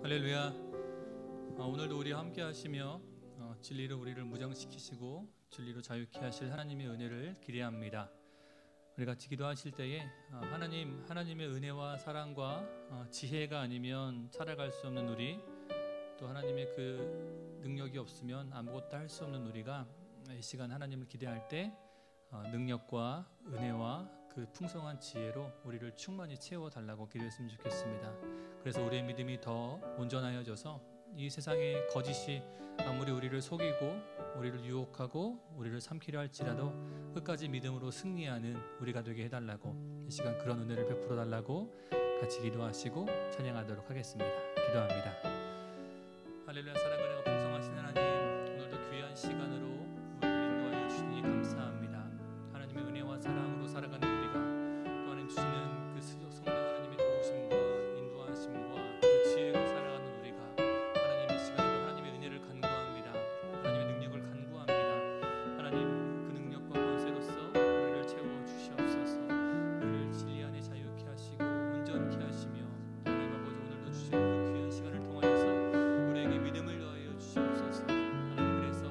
할렐루야. 오늘도 우리와 함께 하시며 진리로 우리를 무장시키시고 진리로 자유케 하실 하나님의 은혜를 기대합니다. 우리 같이 기도하실 때에 하나님의 은혜와 사랑과 지혜가 아니면 살아갈 수 없는 우리, 또 하나님의 그 능력이 없으면 아무것도 할 수 없는 우리가 이 시간 하나님을 기대할 때 능력과 은혜와 그 풍성한 지혜로 우리를 충만히 채워달라고 기도했으면 좋겠습니다. 그래서 우리의 믿음이 더 온전하여져서 이 세상의 거짓이 아무리 우리를 속이고 우리를 유혹하고 우리를 삼키려 할지라도 끝까지 믿음으로 승리하는 우리가 되게 해달라고, 이 시간 그런 은혜를 베풀어 달라고 같이 기도하시고 찬양하도록 하겠습니다. 기도합니다. 할렐루야. 사랑과 은혜가 풍성하신 하나님, 오늘도 귀한 시간으로 우리를 인도하여 주시니 감사합니다. 하나님의 은혜와 사랑으로 살아가는 우리가 또 하나님 주시는 그 성령 하나님의 도우심과 인도하심과 그 지혜로 살아가는 우리가 하나님 이 시간에도 하나님의 은혜를 간구합니다. 하나님의 능력을 간구합니다. 하나님 그 능력과 권세로서 우리를 채워 주시옵소서. 우리를 진리 안에 자유케 하시고 온전케 하시며 하나님 아버지 오늘도 주신 그 귀한 시간을 통하여서 우리에게 믿음을 더하여 주시옵소서. 하나님 그래서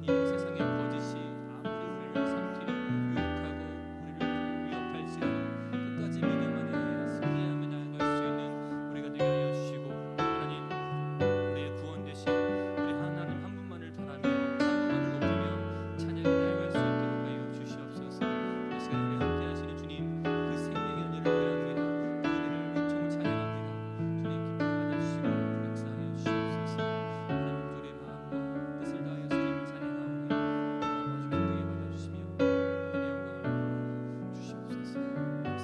이 세상의 거짓이 아무리 우리를 삼키려고 유혹하고 우리를 위협할지라도 끝까지 믿음 안에 승리하며 나아갈 수 있는 우리가 되게 하여 주시고, 하나님 우리의 구원 되신 우리 하나님 한 분만을 바라며 한 분만을 높이며 찬양해 나아갈 수 있도록 하여 주시옵소서. 이 시간 우리 함께 하시는 주님 그 생명의 은혜를 구합니다. 그 은혜를 은총을 찬양합니다. 주님 기쁨 받아주시고 역사하여 주시옵소서. 하나님 우리의 마음과 뜻을 다하여 주님을 찬양하오니 아버지 기쁘게 받아주시며 하늘의 영광을 주시옵소서. 감사합니다.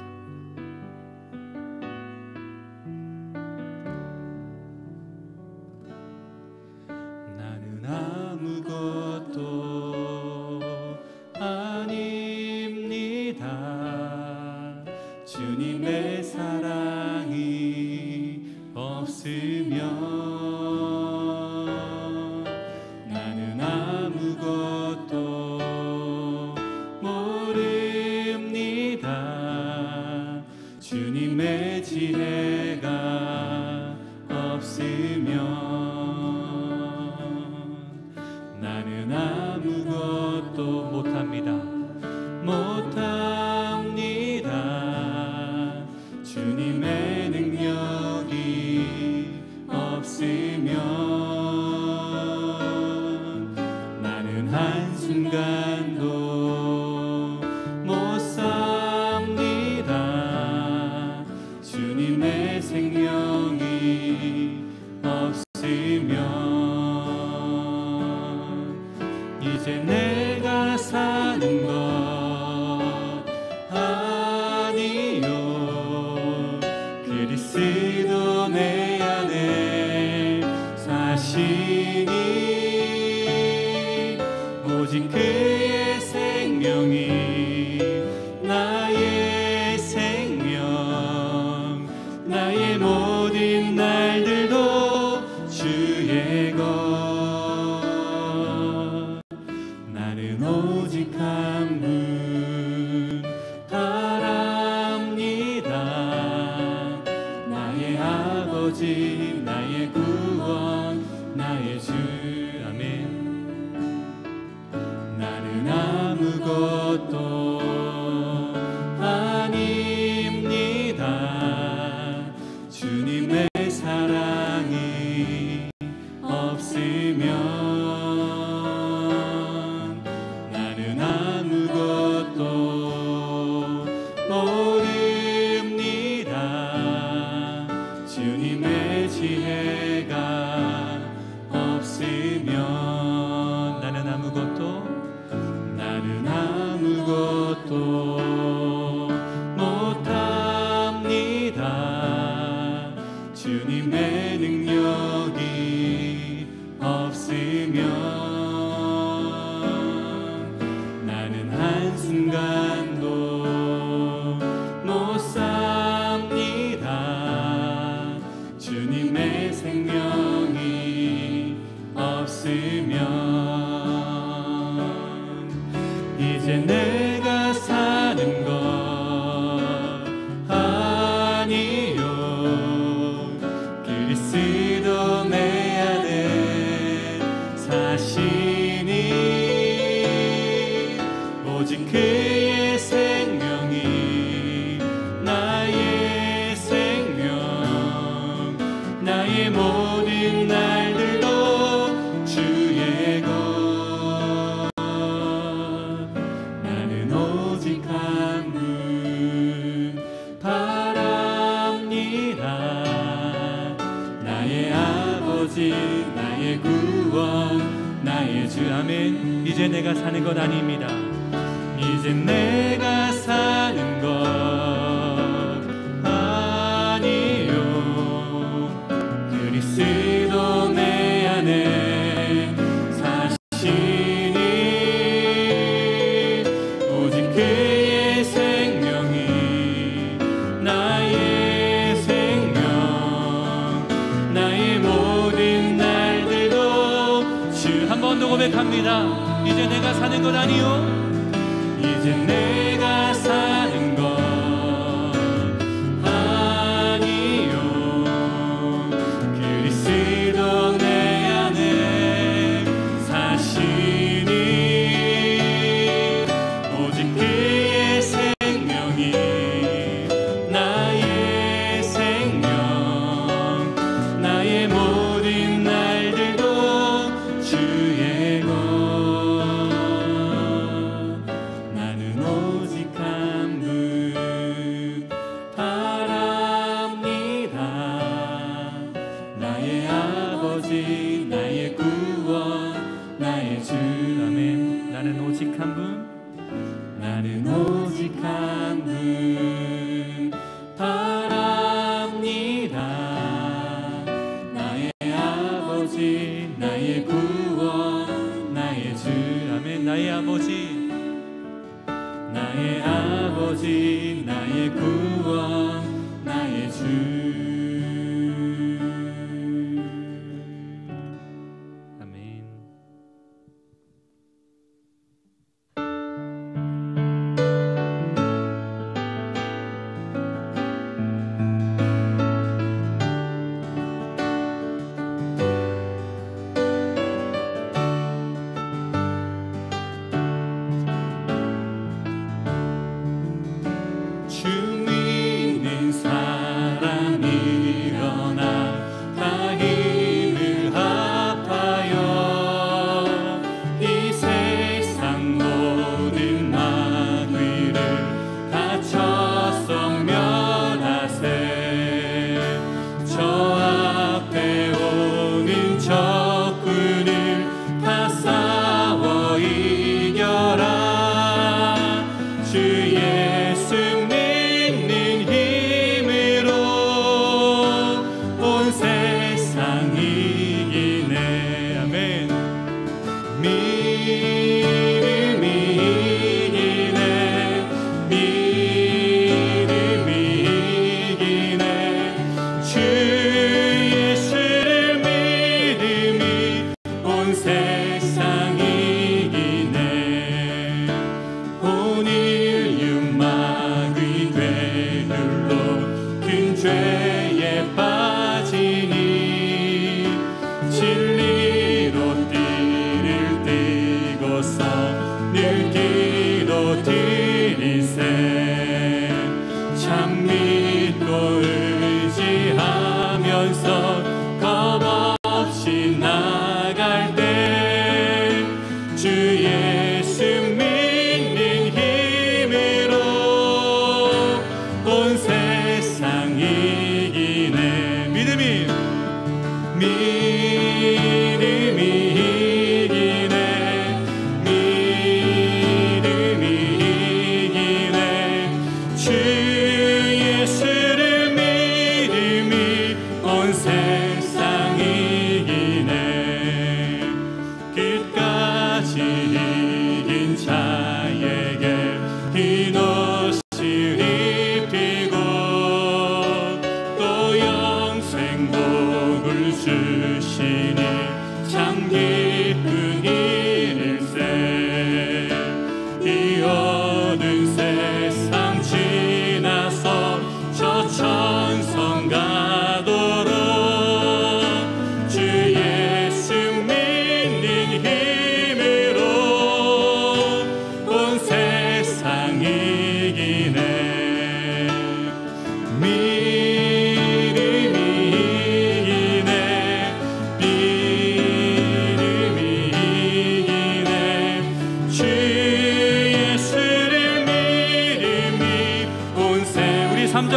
나는 아무것도 아닙니다. 주님의 사랑이 없으면 나는 아무것도 모릅니다. 주님의 지혜가 없으면 나는 아무것도 못합니다. 주님의 능력이 없으면 나는 한순간도 못 삽니다. 주님의 생명이 없으면 이제 내가 사는 것 아니요, 그리스도 내 안에 사시니 오직 그의 생명이 나의 생명, 나의 모든 날들도 주의 것. 나는 오직 한 분 바랍니다. 나의 아버지, 나의 구원, 나의 주. 아멘. 나는 아무것도 아닙니다. 주님의 사랑이 없으면 나는 아무것도 모릅니다. 주님의 지혜가 없으면 나는 아무것도 못합니다. 주님의 능력이 없으면 나는 한순간도 못 삽니다. 주님의 생명이 없으면 이제 내가 사는 것 아니요, 그리스도 나의 아버지 나의 구원 나의 주. 아멘. 이제 내가 사는 것 아닙니다. 이제 내가 사는 것 아니요 그리스도 내 안에 사시니 오직 그의 생명이 나의 생명 나의 모든 날들도 주. 한 번 더 고백합니다. 이제 내가 사는 것 아니요 이제 내가 사는 것 아니요 그리스도 내 안에 사시니 오직 그의 생명이 나의 생명 나의 모든 날들도 주의 것. 나의 구원 나의 주. 아멘. 나는 오직 한 분, 나는 오직 한 분 바랍니다. 나의 아버지 나의 구원 나의 주. 아멘. 나의 아버지, 나의 아버지 나의 구원 나의 주.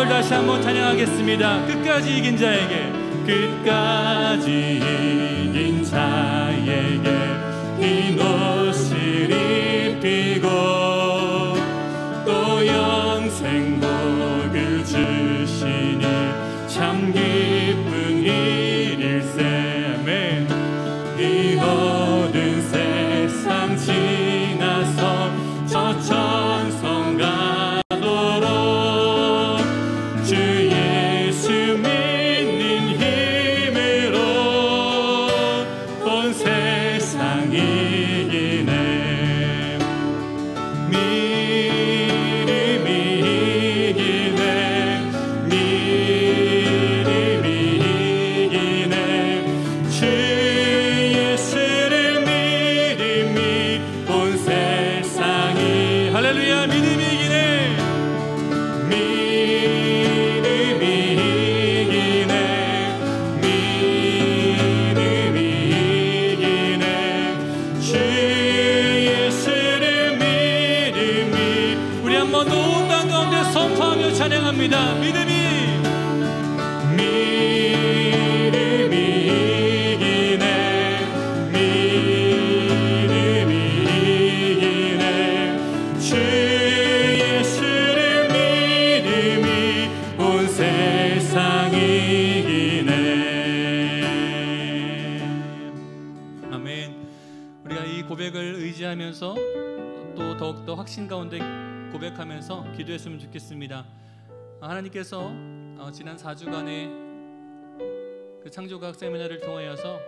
다시 한번 찬양하겠습니다. 끝까지 이긴 자에게, 끝까지 이긴 자에게 흰 옷을 입히고 또 영생 복을 주시니 참 기쁜 일일세. 아멘. 이 모든 세상 지나서 저 천성 가도록 주 예수 믿는 힘으로 온 세상 이기네. 믿음이 이기네. 믿음이 이기네. 주 예수를 믿음이 온 세상이 할렐루야. 믿음이 이기네. 믿음이 이기네. 믿음이 이기네. 주 예수를 믿음이. 우리 한번 온 땅 가운데 선포하며 찬양합니다. 믿음이 이기네. 믿음이 이기네. 주 예수를 믿음이 온 세상 이기네. 아멘. 우리가 이 고백을 의지하면서 또 더욱더 확신 가운데 고백하면서 기도했으면 좋겠습니다. 하나님께서 지난 4주간의 그 창조과학 세미나를 통하여서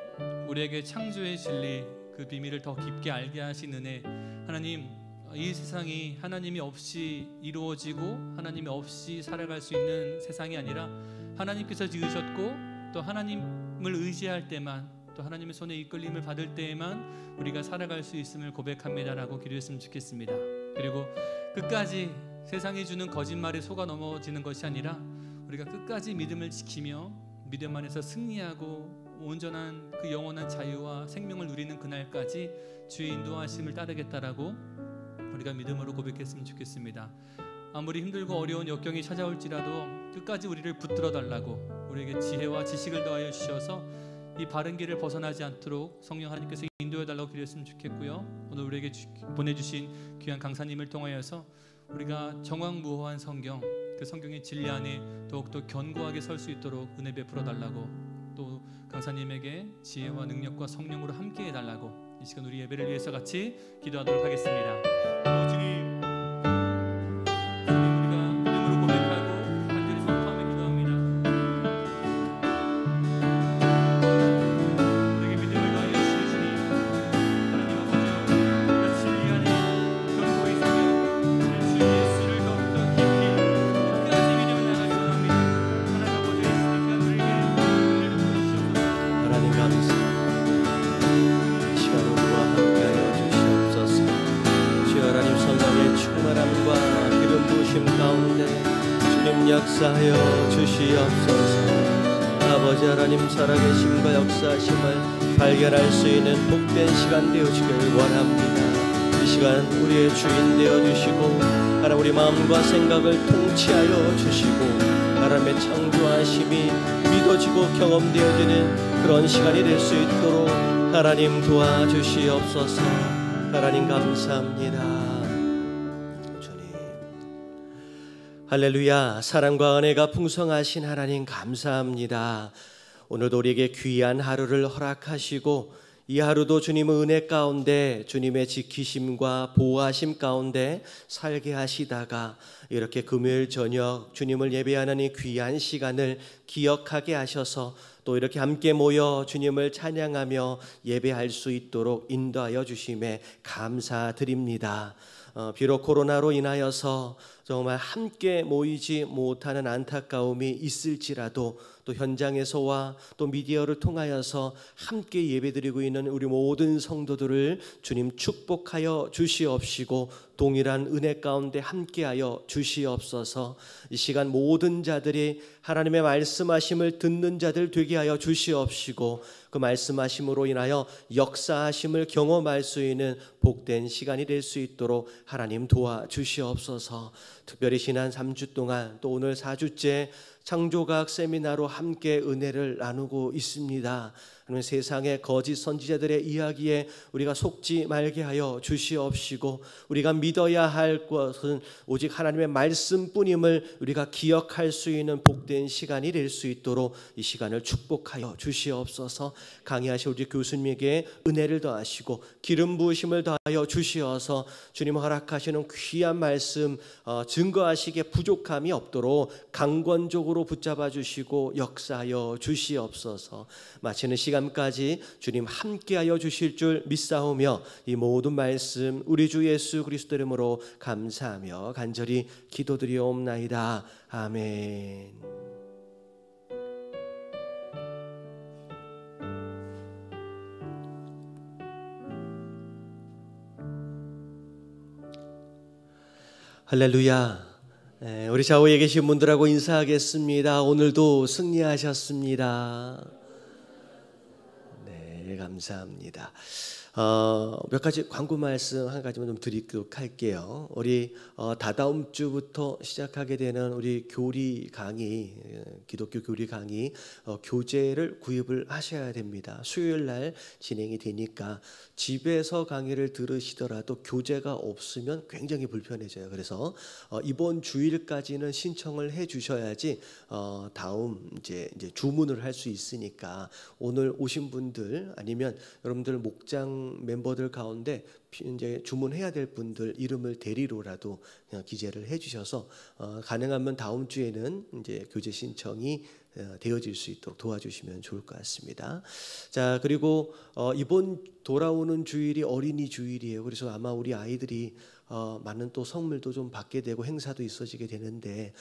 우리에게 창조의 진리, 그 비밀을 더 깊게 알게 하신 은혜, 하나님, 이 세상이 하나님이 없이 이루어지고 하나님이 없이 살아갈 수 있는 세상이 아니라 하나님께서 지으셨고 또 하나님을 의지할 때만, 또 하나님의 손에 이끌림을 받을 때에만 우리가 살아갈 수 있음을 고백합니다라고 기도했으면 좋겠습니다. 그리고 끝까지 세상이 주는 거짓말에 속아 넘어지는 것이 아니라 우리가 끝까지 믿음을 지키며 믿음 안에서 승리하고 온전한 그 영원한 자유와 생명을 누리는 그날까지 주의 인도하심을 따르겠다라고 우리가 믿음으로 고백했으면 좋겠습니다. 아무리 힘들고 어려운 역경이 찾아올지라도 끝까지 우리를 붙들어 달라고, 우리에게 지혜와 지식을 더하여 주셔서 이 바른 길을 벗어나지 않도록 성령 하나님께서 인도해 달라고 기도했으면 좋겠고요. 오늘 우리에게 보내주신 귀한 강사님을 통하여서 우리가 정황무호한 성경, 그 성경의 진리 안에 더욱더 견고하게 설 수 있도록 은혜 베풀어 달라고, 또 강사님에게 지혜와 능력과 성령으로 함께 해달라고 이 시간 우리 예배를 위해서 같이 기도하도록 하겠습니다. 주님, 우리가 믿음으로 고백하고 간절히 선포하며 기도합니다. 우리에게 믿음을 더하여 주시는 주님, 하나님 아버지, 우리가 진리 안에 견고히 서며 주 예수를 더욱더 깊이 끝까지 믿음을 나가기 원합니다. 하나님 아버지, 이 시간 우리에게 은혜를 부어주시옵소서. 하나님 감사합니다. 이 시간 우리와 함께하여 주시옵소서. 주여 하나님 성령의 충만함과 기름 부으심 가운데 주님 역사하여 주시옵소서. 아버지 하나님 살아계심과 역사하심을 발견할 수 있는 복된 시간 되어주길 원합니다. 이 시간 우리의 주인 되어주시고 하나님 우리 마음과 생각을 통치하여 주시고 하나님의 창조하심이 믿어지고 경험되어지는 그런 시간이 될 수 있도록 하나님 도와주시옵소서. 하나님 감사합니다. 주님 할렐루야. 사랑과 은혜가 풍성하신 하나님 감사합니다. 오늘도 우리에게 귀한 하루를 허락하시고 이 하루도 주님의 은혜 가운데 주님의 지키심과 보호하심 가운데 살게 하시다가 이렇게 금요일 저녁 주님을 예배하는 이 귀한 시간을 기억하게 하셔서 또 이렇게 함께 모여 주님을 찬양하며 예배할 수 있도록 인도하여 주심에 감사드립니다. 비록 코로나로 인하여서 정말 함께 모이지 못하는 안타까움이 있을지라도 또 현장에서와 또 미디어를 통하여서 함께 예배드리고 있는 우리 모든 성도들을 주님 축복하여 주시옵시고 동일한 은혜 가운데 함께하여 주시옵소서. 이 시간 모든 자들이 하나님의 말씀하심을 듣는 자들 되게 하여 주시옵시고 그 말씀하심으로 인하여 역사하심을 경험할 수 있는 복된 시간이 될 수 있도록 하나님 도와주시옵소서. 특별히 지난 3주 동안 또 오늘 4주째 창조과학 세미나로 함께 은혜를 나누고 있습니다. 하나님, 세상의 거짓 선지자들의 이야기에 우리가 속지 말게 하여 주시옵시고, 우리가 믿어야 할 것은 오직 하나님의 말씀뿐임을 우리가 기억할 수 있는 복된 시간이 될 수 있도록 이 시간을 축복하여 주시옵소서. 강의하실 우리 교수님에게 은혜를 더하시고 기름 부으심을 더하여 주시어서 주님 허락하시는 귀한 말씀 증거하시기에 부족함이 없도록 강권적으로 붙잡아 주시고 역사하여 주시옵소서. 마치는 시간까지 주님 함께하여 주실 줄 믿사오며 이 모든 말씀 우리 주 예수 그리스도 이름으로 감사하며 간절히 기도드리옵나이다. 아멘. 할렐루야. 우리 좌우에 계신 분들하고 인사하겠습니다. 오늘도 승리하셨습니다. 네, 감사합니다. 몇 가지 광고 말씀 한 가지만 좀 드리도록 할게요. 우리 다다음 주부터 시작하게 되는 우리 교리 강의, 기독교 교리 강의 교재를 구입을 하셔야 됩니다. 수요일 날 진행이 되니까 집에서 강의를 들으시더라도 교재가 없으면 굉장히 불편해져요. 그래서 이번 주일까지는 신청을 해 주셔야지 다음 이제 주문을 할 수 있으니까 오늘 오신 분들 아니면 여러분들 목장 멤버들 가운데 이제 주문해야 될 분들 이름을 대리로라도 그냥 기재를 해주셔서 가능하면 다음 주에는 이제 교재 신청이 되어질 수 있도록 도와주시면 좋을 것 같습니다. 자, 그리고 이번 돌아오는 주일이 어린이 주일이에요. 그래서 아마 우리 아이들이 많은 또 선물도 좀 받게 되고 행사도 있어지게 되는데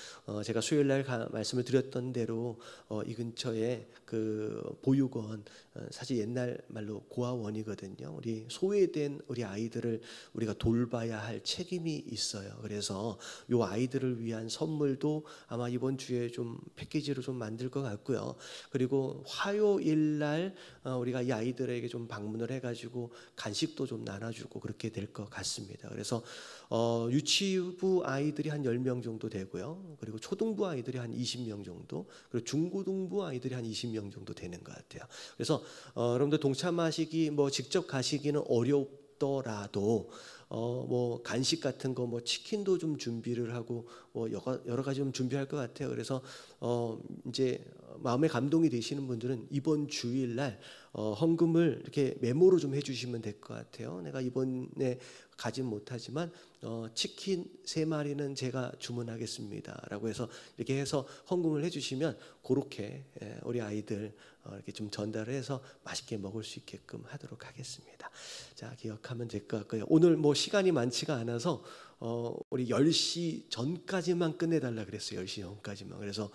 제가 수요일 날 말씀을 드렸던 대로 이 근처에 그 보육원 사실 옛날 말로 고아원이거든요. 우리 소외된 우리 아이들을 우리가 돌봐야 할 책임이 있어요. 그래서 요 아이들을 위한 선물도 아마 이번 주에 좀 패키지로 좀 만들 것 같고요. 그리고 화요일 날 우리가 이 아이들에게 좀 방문을 해가지고 간식도 좀 나눠주고 그렇게 될 것 같습니다. 그래서 유치부 아이들이 한 10명 정도 되고요. 그리고 초등부 아이들이 한 20명 정도, 그리고 중고등부 아이들이 한 20명 정도 되는 것 같아요. 그래서 여러분들 동참하시기 직접 가시기는 어렵더라도 뭐 간식 같은 거 치킨도 좀 준비를 하고 여러 가지 좀 준비할 것 같아요. 그래서 이제 마음에 감동이 되시는 분들은 이번 주일날 헌금을 이렇게 메모로 좀 해주시면 될 것 같아요. 내가 이번에 가진 못하지만 치킨 3마리는 제가 주문하겠습니다라고 해서 이렇게 해서 헌금을 해주시면 그렇게 우리 아이들 이렇게 좀 전달을 해서 맛있게 먹을 수 있게끔 하도록 하겠습니다. 자, 기억하면 될 것 같고요. 오늘 시간이 많지가 않아서 우리 10시 전까지만 끝내달라 그랬어요. 10시 전까지만. 그래서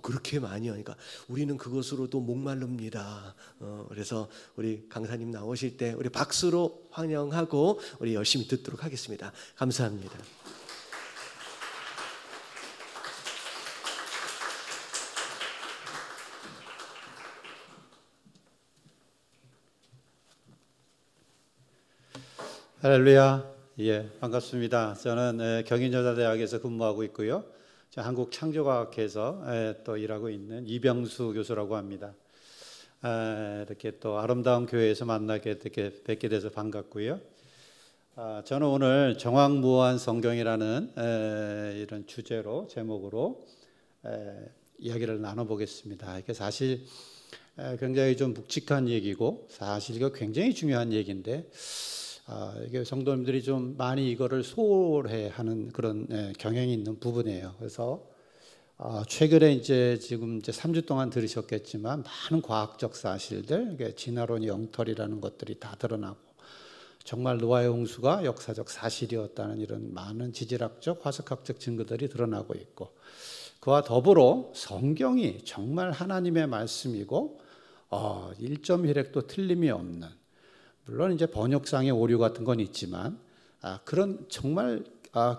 그렇게 많이 하니까 우리는 그것으로도 목마릅니다. 그래서 우리 강사님 나오실 때 우리 박수로 환영하고 우리 열심히 듣도록 하겠습니다. 감사합니다. 할렐루야. 예, 반갑습니다. 저는 경인여자대학에서 근무하고 있고요. 한국창조과학회에서 또 일하고 있는 이병수 교수라고 합니다. 이렇게 또 아름다운 교회에서 만나게 뵙게 돼서 반갑고요. 저는 오늘 정황무한 성경이라는 이런 주제로 제목으로 이야기를 나눠보겠습니다. 이게 사실 굉장히 좀 묵직한 얘기고 사실 이거 굉장히 중요한 얘기인데 이게 성도님들이 좀 많이 이거를 소홀해하는 그런 경향이 있는 부분이에요. 그래서 최근에 지금 3주 동안 들으셨겠지만 많은 과학적 사실들, 진화론 영털이라는 것들이 다 드러나고 정말 노아의 홍수가 역사적 사실이었다는 이런 많은 지질학적, 화석학적 증거들이 드러나고 있고 그와 더불어 성경이 정말 하나님의 말씀이고 1.1획도 틀림이 없는 물론 번역상의 오류 같은 건 있지만 그런 정말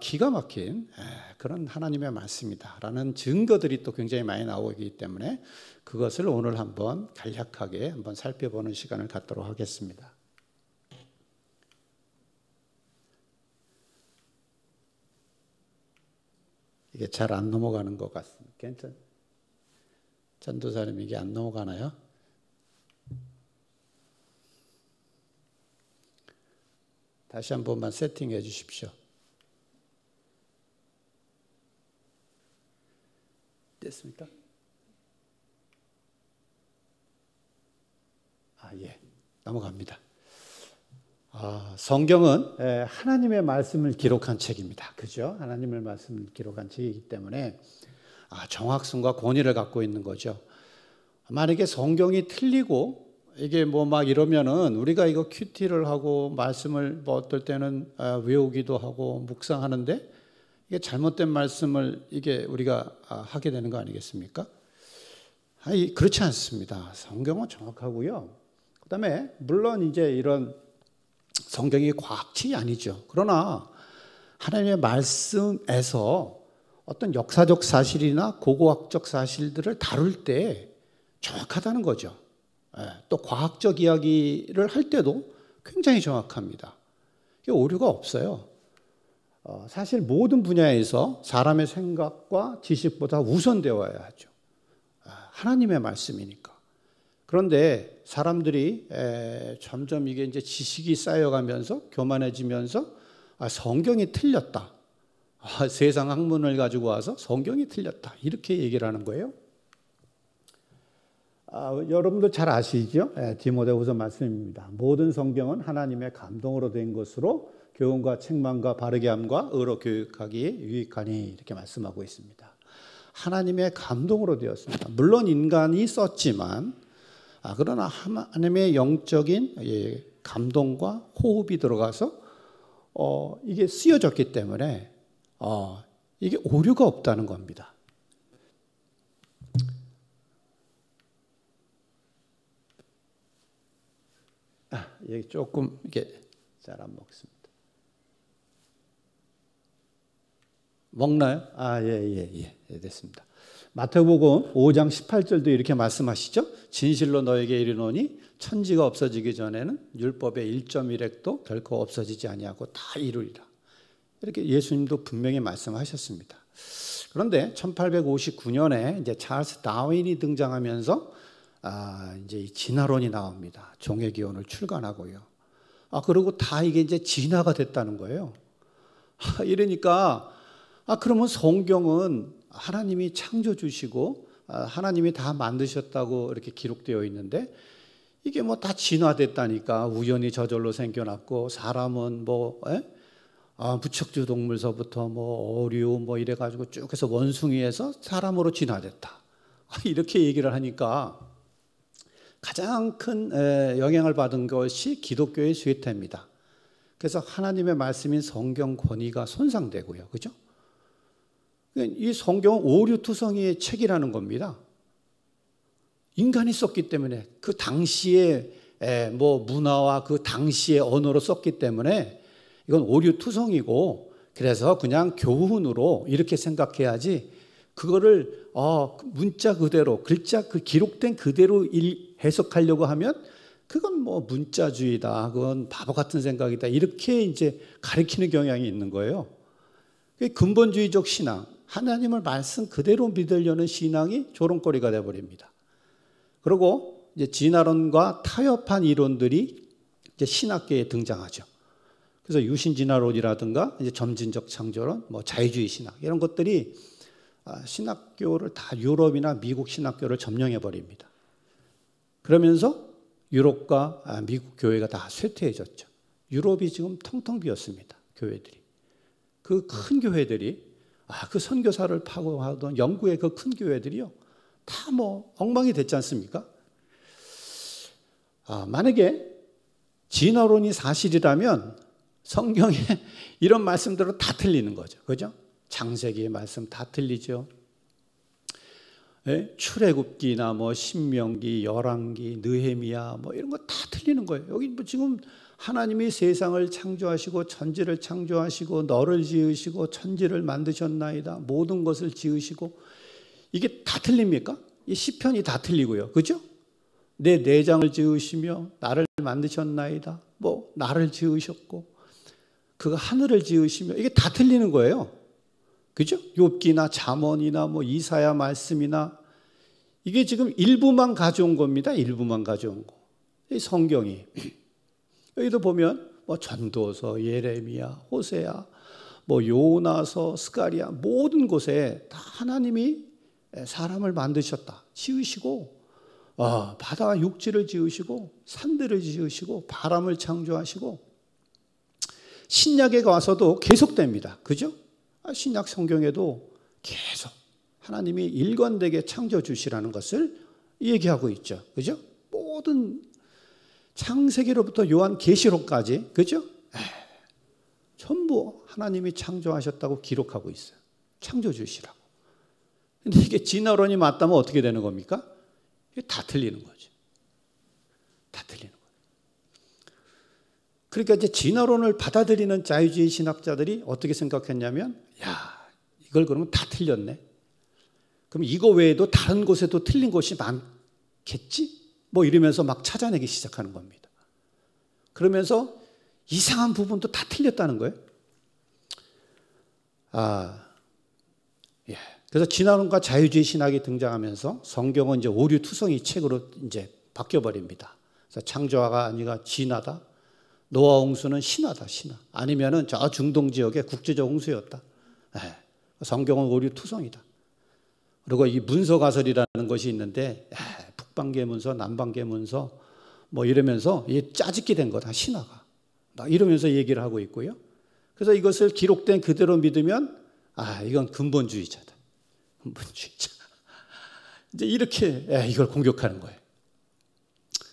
기가 막힌 그런 하나님의 말씀이다라는 증거들이 또 굉장히 많이 나오기 때문에 그것을 오늘 한번 간략하게 한번 살펴보는 시간을 갖도록 하겠습니다. 이게 잘 안 넘어가는 것 같습니다. 괜찮아요? 전도사님 이게 안 넘어가나요? 다시 한 번만 세팅해 주십시오. 됐습니까? 예, 넘어갑니다. 성경은 하나님의 말씀을 기록한 책입니다. 그죠? 하나님의 말씀을 기록한 책이기 때문에 정확성과 권위를 갖고 있는 거죠. 만약에 성경이 틀리고 이게 뭐 막 이러면은 우리가 이거 큐티를 하고 말씀을 뭐 어떨 때는 외우기도 하고 묵상하는데 이게 잘못된 말씀을 이게 우리가 하게 되는 거 아니겠습니까? 그렇지 않습니다. 성경은 정확하고요. 그다음에 물론 이제 이런 성경이 과학책이 아니죠. 그러나 하나님의 말씀에서 어떤 역사적 사실이나 고고학적 사실들을 다룰 때 정확하다는 거죠. 또 과학적 이야기를 할 때도 굉장히 정확합니다. 오류가 없어요. 사실 모든 분야에서 사람의 생각과 지식보다 우선되어야 하죠. 하나님의 말씀이니까. 그런데 사람들이 점점 이게 이제 지식이 쌓여가면서 교만해지면서 성경이 틀렸다. 세상 학문을 가지고 와서 성경이 틀렸다. 이렇게 얘기를 하는 거예요. 여러분도 잘 아시죠? 디모데후서 말씀입니다. 모든 성경은 하나님의 감동으로 된 것으로 교훈과 책망과 바르게 함과 의로 교육하기에 유익하니 이렇게 말씀하고 있습니다. 하나님의 감동으로 되었습니다. 물론 인간이 썼지만 그러나 하나님의 영적인 감동과 호흡이 들어가서 이게 쓰여졌기 때문에 이게 오류가 없다는 겁니다. 여기 조금 이게 잘 안 먹습니다. 먹나요? 예, 됐습니다. 마태복음 5장 18절도 이렇게 말씀하시죠. 진실로 너에게 이르노니 천지가 없어지기 전에는 율법의 1.1획도 결코 없어지지 아니하고 다 이루리라. 이렇게 예수님도 분명히 말씀하셨습니다. 그런데 1859년에 이제 찰스 다윈이 등장하면서 이제 진화론이 나옵니다. 종의 기원을 출간하고요. 그리고 다 이게 이제 진화가 됐다는 거예요. 이러니까 그러면 성경은 하나님이 창조 주시고 하나님이 다 만드셨다고 이렇게 기록되어 있는데 이게 뭐 다 진화됐다니까. 우연히 저절로 생겨났고 사람은 뭐 무척주 동물서부터 뭐 어류 뭐 이래가지고 쭉 해서 원숭이에서 사람으로 진화됐다. 이렇게 얘기를 하니까 가장 큰 영향을 받은 것이 기독교의 쇠퇴입니다. 그래서 하나님의 말씀인 성경 권위가 손상되고요. 그죠? 이 성경은 오류투성이의 책이라는 겁니다. 인간이 썼기 때문에 그 당시의 뭐 문화와 그 당시의 언어로 썼기 때문에 이건 오류투성이고 그래서 그냥 교훈으로 이렇게 생각해야지 그거를 문자 그대로 글자 그 기록된 그대로 해석하려고 하면 그건 뭐 문자주의다. 그건 바보 같은 생각이다. 이렇게 이제 가리키는 경향이 있는 거예요. 근본주의적 신앙, 하나님을 말씀 그대로 믿으려는 신앙이 조롱거리가 되어 버립니다. 그리고 이제 진화론과 타협한 이론들이 이제 신학계에 등장하죠. 그래서 유신진화론이라든가 이제 점진적 창조론, 뭐 자유주의 신학 이런 것들이 신학교를 다 유럽이나 미국 신학교를 점령해 버립니다. 그러면서 유럽과 미국 교회가 다 쇠퇴해졌죠. 유럽이 지금 텅텅 비었습니다. 교회들이. 그 큰 교회들이 그 선교사를 파고하던 영국의 그 큰 교회들이요. 다 뭐 엉망이 됐지 않습니까? 만약에 진화론이 사실이라면 성경에 이런 말씀들은 다 틀리는 거죠. 그죠? 창세기의 말씀 다 틀리죠. 출애굽기나 뭐 신명기, 열왕기, 느헤미야 뭐 이런 거 다 틀리는 거예요. 여기 뭐 지금 하나님이 세상을 창조하시고 천지를 창조하시고 너를 지으시고 천지를 만드셨나이다. 모든 것을 지으시고 이게 다 틀립니까? 이 시편이 다 틀리고요. 그죠? 내 내장을 지으시며 나를 만드셨나이다. 뭐 나를 지으셨고 그가 하늘을 지으시며 이게 다 틀리는 거예요. 그죠? 욥기나 잠언이나 뭐 이사야 말씀이나 이게 지금 일부만 가져온 겁니다. 일부만 가져온 거. 이 성경이 여기도 보면 뭐 전도서, 예레미야, 호세야, 뭐 요나서, 스가랴 모든 곳에 다 하나님이 사람을 만드셨다, 지으시고 바다와 육지를 지으시고 산들을 지으시고 바람을 창조하시고 신약에 와서도 계속됩니다. 그죠? 신약 성경에도 계속 하나님이 일관되게 창조 주시라는 것을 얘기하고 있죠. 그죠? 모든 창세기로부터 요한계시록까지, 그죠? 전부 하나님이 창조하셨다고 기록하고 있어요. 창조 주시라고. 근데 이게 진화론이 맞다면 어떻게 되는 겁니까? 이게 다 틀리는 거죠. 다 틀리는 거예요. 그러니까 이제 진화론을 받아들이는 자유주의 신학자들이 어떻게 생각했냐면, 야, 이걸 그러면 다 틀렸네. 그럼 이거 외에도 다른 곳에도 틀린 곳이 많겠지? 뭐 이러면서 막 찾아내기 시작하는 겁니다. 그러면서 이상한 부분도 다 틀렸다는 거예요. 예. 그래서 진화론과 자유주의 신학이 등장하면서 성경은 이제 오류투성이 책으로 이제 바뀌어버립니다. 그래서 창조화가 아니라 진화다. 노아 홍수는 신화다, 신화. 아니면은 저 중동 지역의 국제적 홍수였다. 예. 성경은 오류투성이다. 그리고 이 문서 가설이라는 것이 있는데, 북방계 문서, 남방계 문서, 뭐 이러면서 이게 짜집기 된 거다, 신화가. 이러면서 얘기를 하고 있고요. 그래서 이것을 기록된 그대로 믿으면, 이건 근본주의자다. 근본주의자. 이제 이렇게 이걸 공격하는 거예요.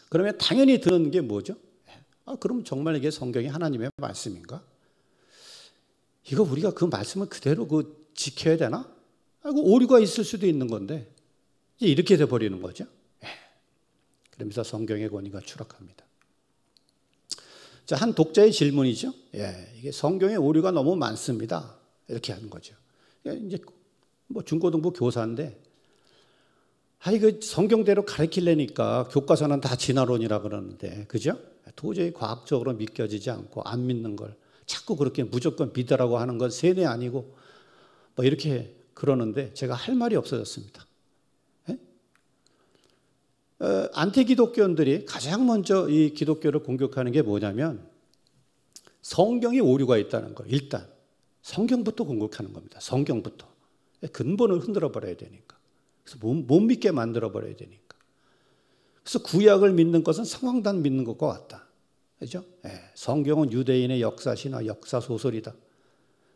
그러면 당연히 드는 게 뭐죠? 그럼 정말 이게 성경이 하나님의 말씀인가? 이거 우리가 그 말씀을 그대로 지켜야 되나? 오류가 있을 수도 있는 건데 이렇게 돼버리는 거죠. 그러면서 성경의 권위가 추락합니다. 자, 한 독자의 질문이죠. 이게 성경에 오류가 너무 많습니다. 이렇게 하는 거죠. 이제 뭐 중고등부 교사인데, 이거 성경대로 가르치려니까 교과서는 다 진화론이라 그러는데, 그죠? 도저히 과학적으로 믿겨지지 않고 안 믿는 걸 자꾸 그렇게 무조건 믿으라고 하는 건 세뇌 아니고 뭐 이렇게 그러는데 제가 할 말이 없어졌습니다. 안티 기독교인들이 가장 먼저 이 기독교를 공격하는 게 뭐냐면 성경에 오류가 있다는 거. 일단 성경부터 공격하는 겁니다. 성경부터. 근본을 흔들어 버려야 되니까. 그래서 못 믿게 만들어 버려야 되니까. 그래서 구약을 믿는 것은 성황단 믿는 것과 같다. 그죠? 성경은 유대인의 역사 신화, 역사 소설이다.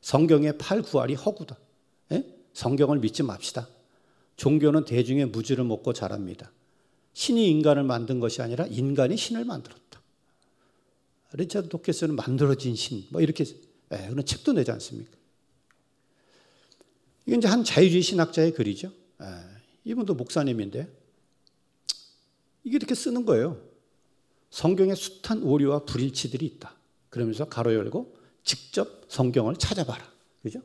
성경의 팔구알이 허구다. 성경을 믿지 맙시다. 종교는 대중의 무지를 먹고 자랍니다. 신이 인간을 만든 것이 아니라 인간이 신을 만들었다. 리차드 도키스는 만들어진 신, 뭐 이렇게 그런 책도 내지 않습니까? 이게 이제 한 자유주의 신학자의 글이죠. 이분도 목사님인데 이게 이렇게 쓰는 거예요. 성경에 숱한 오류와 불일치들이 있다. 그러면서 가로 열고 직접 성경을 찾아봐라. 그죠?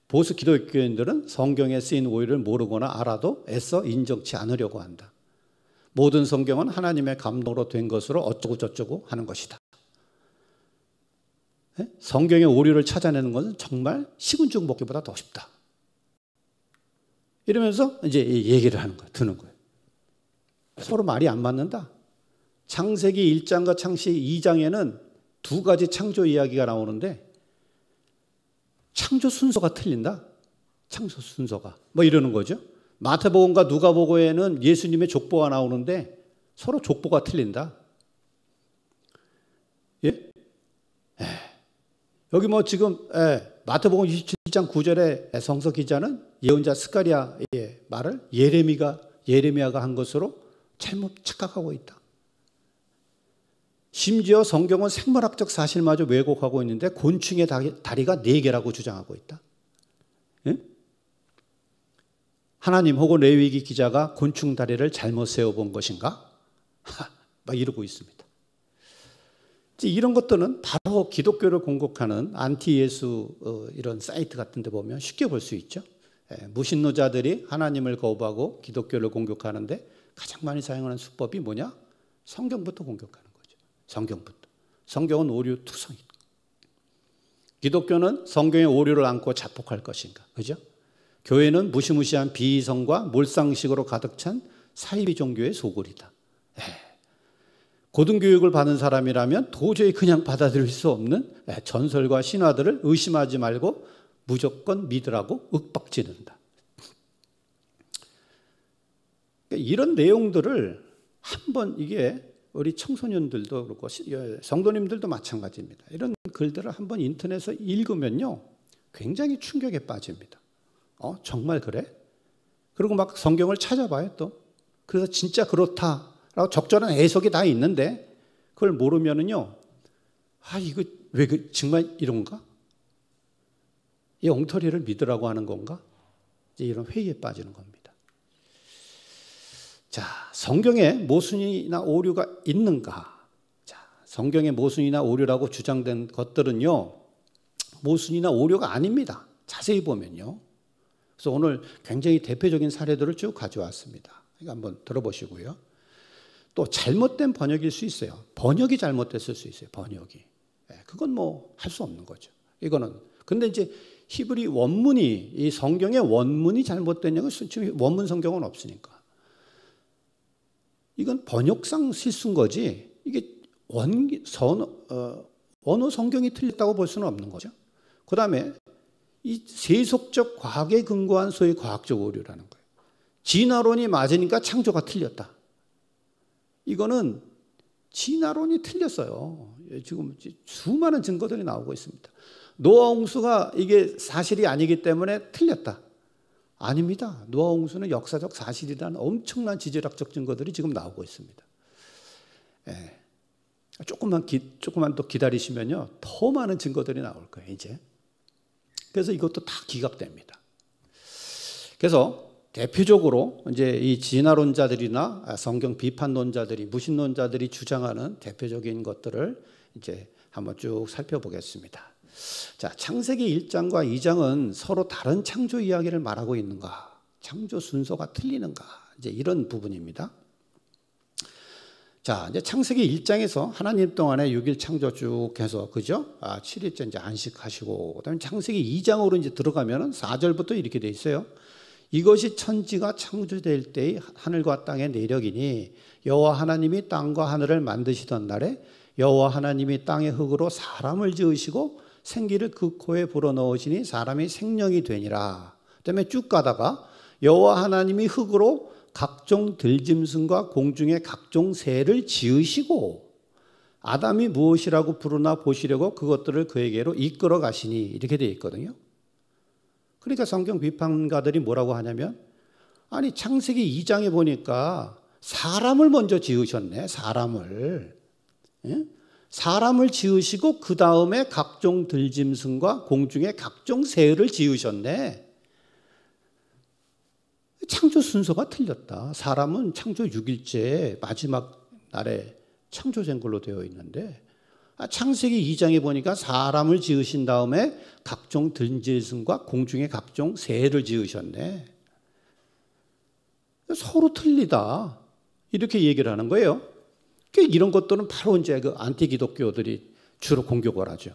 보수 기독교인들은 성경에 쓰인 오류를 모르거나 알아도 애써 인정치 않으려고 한다. 모든 성경은 하나님의 감동으로 된 것으로 어쩌고 저쩌고 하는 것이다. 성경의 오류를 찾아내는 것은 정말 식은죽 먹기보다 더 쉽다. 이러면서 이제 얘기를 하는 거예요. 드는 거예요. 서로 말이 안 맞는다. 창세기 1장과 창세기 2장에는 두 가지 창조 이야기가 나오는데 창조 순서가 틀린다. 창조 순서가. 뭐 이러는 거죠. 마태복음과 누가복음에는 예수님의 족보가 나오는데 서로 족보가 틀린다. 예? 여기 뭐 지금 마태복음 27장 9절에 성서 기자는 예언자 스가랴의 말을 예레미야가 한 것으로 잘못 착각하고 있다. 심지어 성경은 생물학적 사실마저 왜곡하고 있는데 곤충의 다리가 4개라고 주장하고 있다. 예? 하나님 혹은 레위기 기자가 곤충 다리를 잘못 세워본 것인가? 막 이러고 있습니다. 이런 것들은 바로 기독교를 공격하는 안티예수 이런 사이트 같은 데 보면 쉽게 볼 수 있죠. 무신론자들이 하나님을 거부하고 기독교를 공격하는데 가장 많이 사용하는 수법이 뭐냐? 성경부터 공격하는 거죠. 성경부터. 성경은 오류 투성이다. 기독교는 성경의 오류를 안고 자폭할 것인가? 그죠? 교회는 무시무시한 비이성과 몰상식으로 가득 찬 사이비 종교의 소굴이다. 고등교육을 받은 사람이라면 도저히 그냥 받아들일 수 없는 전설과 신화들을 의심하지 말고 무조건 믿으라고 윽박지른다. 이런 내용들을 한번 이게 우리 청소년들도 그렇고 성도님들도 마찬가지입니다. 이런 글들을 한번 인터넷에서 읽으면요 굉장히 충격에 빠집니다. 정말 그래? 그리고 막 성경을 찾아봐요 또. 그래서 진짜 그렇다라고 적절한 해석이 다 있는데 그걸 모르면은요 이거 왜 정말 이런가? 이 엉터리를 믿으라고 하는 건가? 이제 이런 회의에 빠지는 겁니다. 자, 성경에 모순이나 오류가 있는가? 자, 성경에 모순이나 오류라고 주장된 것들은요, 모순이나 오류가 아닙니다. 자세히 보면요. 그래서 오늘 굉장히 대표적인 사례들을 쭉 가져왔습니다. 이거 한번 들어보시고요. 또 잘못된 번역일 수 있어요. 번역이 잘못됐을 수 있어요. 번역이. 그건 뭐 할 수 없는 거죠. 이거는. 근데 이제 히브리 원문이, 이 성경의 원문이 잘못됐냐고 지금 원문 성경은 없으니까. 이건 번역상 실수인 거지, 이게 원어 성경이 틀렸다고 볼 수는 없는 거죠. 그 다음에 이 세속적 과학에 근거한 소위 과학적 오류라는 거예요. 진화론이 맞으니까 창조가 틀렸다. 이거는 진화론이 틀렸어요. 지금 수많은 증거들이 나오고 있습니다. 노아 홍수가 이게 사실이 아니기 때문에 틀렸다. 아닙니다. 노아 홍수는 역사적 사실이라는 엄청난 지질학적 증거들이 지금 나오고 있습니다. 조금만 더 기다리시면요, 더 많은 증거들이 나올 거예요, 이제. 그래서 이것도 다 기각됩니다. 그래서 대표적으로 이제 이 진화론자들이나 성경 비판론자들이, 무신론자들이 주장하는 대표적인 것들을 이제 한번 쭉 살펴보겠습니다. 자, 창세기 1장과 2장은 서로 다른 창조 이야기를 말하고 있는가? 창조 순서가 틀리는가? 이제 이런 부분입니다. 자, 이제 창세기 1장에서 하나님 동안에 6일 창조 쭉 해서, 그죠? 7일째 이제 안식하시고, 그 다음에 창세기 2장으로 이제 들어가면은 4절부터 이렇게 돼 있어요. 이것이 천지가 창조될 때의 하늘과 땅의 내력이니 여호와 하나님이 땅과 하늘을 만드시던 날에 여호와 하나님이 땅의 흙으로 사람을 지으시고 생기를 그 코에 불어넣으시니 사람이 생명이 되니라. 그다음에 쭉 가다가 여호와 하나님이 흙으로 각종 들짐승과 공중의 각종 새를 지으시고 아담이 무엇이라고 부르나 보시려고 그것들을 그에게로 이끌어 가시니, 이렇게 되어 있거든요. 그러니까 성경 비판가들이 뭐라고 하냐면, 아니 창세기 2장에 보니까 사람을 먼저 지으셨네. 사람을. 예? 사람을 지으시고 그 다음에 각종 들짐승과 공중의 각종 새를 지으셨네. 창조 순서가 틀렸다. 사람은 창조 6일째 마지막 날에 창조된 걸로 되어 있는데, 창세기 2장에 보니까 사람을 지으신 다음에 각종 들짐승과 공중의 각종 새를 지으셨네. 서로 틀리다. 이렇게 얘기를 하는 거예요. 이런 것들은 바로 이제 그 안티 기독교들이 주로 공격을 하죠.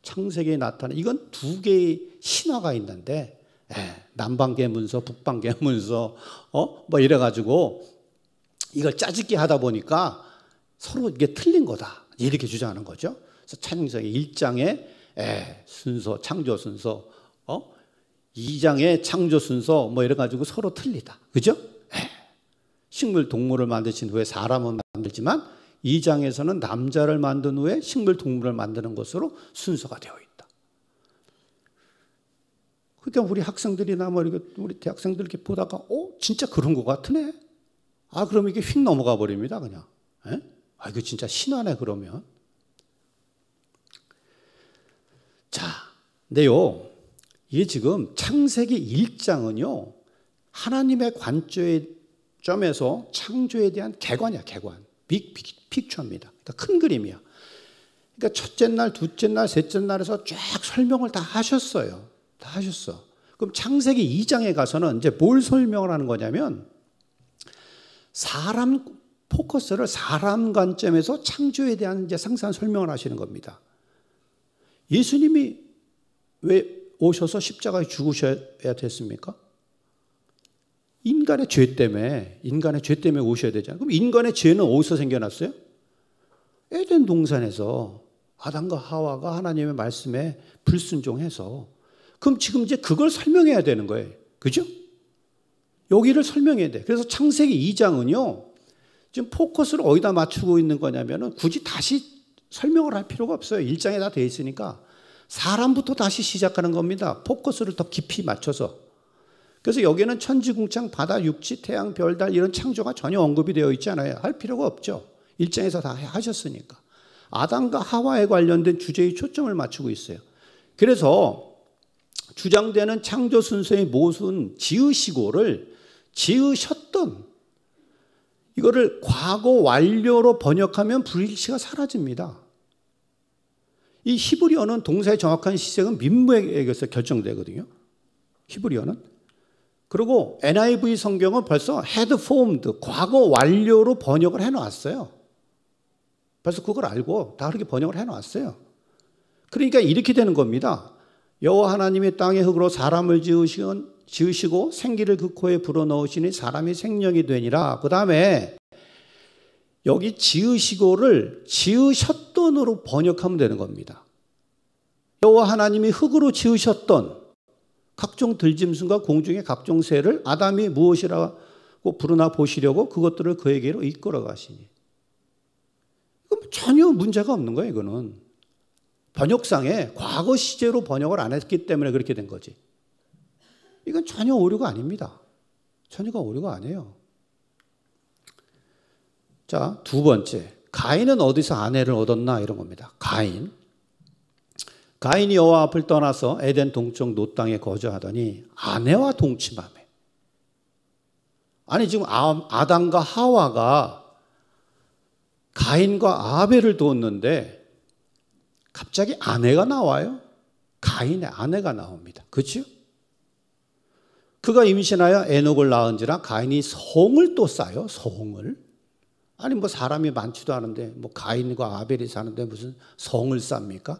창세기에 나타난, 이건 두 개의 신화가 있는데, 남방계 문서, 북방계 문서, 뭐 이래가지고 이걸 짜집기 하다 보니까 서로 이게 틀린 거다. 이렇게 주장하는 거죠. 그래서 창세기 1장의 순서, 창조 순서, 2장의 창조 순서, 뭐 이래가지고 서로 틀리다. 그죠? 식물, 동물을 만드신 후에 사람은 만들지만 2장에서는 남자를 만든 후에 식물, 동물을 만드는 것으로 순서가 되어 있다. 그러니까 우리 학생들이나 뭐 우리 대학생들 이렇게 보다가 진짜 그런 것 같으네. 그럼 이게 휙 넘어가 버립니다, 그냥. 이거 진짜 신화네 그러면. 자, 근데요, 이게 지금 창세기 1장은요 하나님의 관점에서 창조에 대한 개관이야, 개관. 픽처입니다. 그러니까 큰 그림이야. 그러니까 첫째 날, 둘째 날, 셋째 날에서 쫙 설명을 다 하셨어요. 다 하셨어. 그럼 창세기 2장에 가서는 이제 뭘 설명을 하는 거냐면, 사람 포커스를 사람 관점에서 창조에 대한 이제 상세한 설명을 하시는 겁니다. 예수님이 왜 오셔서 십자가에 죽으셔야 됐습니까? 인간의 죄 때문에 오셔야 되잖아요. 그럼 인간의 죄는 어디서 생겨났어요? 에덴 동산에서 아담과 하와가 하나님의 말씀에 불순종해서. 그럼 지금 이제 그걸 설명해야 되는 거예요. 그죠? 여기를 설명해야 돼. 그래서 창세기 2장은요, 지금 포커스를 어디다 맞추고 있는 거냐면은 굳이 다시 설명을 할 필요가 없어요. 1장에 다 돼 있으니까. 사람부터 다시 시작하는 겁니다. 포커스를 더 깊이 맞춰서. 그래서 여기는 천지궁창, 바다, 육지, 태양, 별, 달 이런 창조가 전혀 언급이 되어 있지 않아요. 할 필요가 없죠. 1장에서 다 하셨으니까. 아담과 하와에 관련된 주제에 초점을 맞추고 있어요. 그래서 주장되는 창조 순서의 모순 지으시고를 지으셨던, 이거를 과거 완료로 번역하면 불일치가 사라집니다. 이 히브리어는 동사의 정확한 시색은 민무에 의해서 결정되거든요. 히브리어는. 그리고 NIV 성경은 벌써 had formed, 과거 완료로 번역을 해놨어요. 벌써 그걸 알고 다 그렇게 번역을 해놨어요. 그러니까 이렇게 되는 겁니다. 여호와 하나님이 땅의 흙으로 사람을 지으시고 생기를 그 코에 불어넣으시니 사람이 생명이 되니라. 그 다음에 여기 지으시고를 지으셨던으로 번역하면 되는 겁니다. 여호와 하나님이 흙으로 지으셨던 각종 들짐승과 공중의 각종 새를 아담이 무엇이라고 부르나 보시려고 그것들을 그에게로 이끌어 가시니. 이건 전혀 문제가 없는 거예요. 이거는 번역상에 과거 시제로 번역을 안 했기 때문에 그렇게 된 거지. 이건 전혀 오류가 아닙니다. 전혀 오류가 아니에요. 자, 두 번째, 가인은 어디서 아내를 얻었나 이런 겁니다. 가인이 여호와 앞을 떠나서 에덴 동쪽 놋 땅에 거주하더니 아내와 동침하며. 아니 지금 아담과 하와가 가인과 아벨을 두었는데 갑자기 아내가 나와요. 가인의 아내가 나옵니다. 그렇죠? 그가 임신하여 에녹을 낳은지라 가인이 성을 또 쌓여. 성을. 아니 뭐 사람이 많지도 않은데 뭐 가인과 아벨이 사는데 무슨 성을 쌉니까?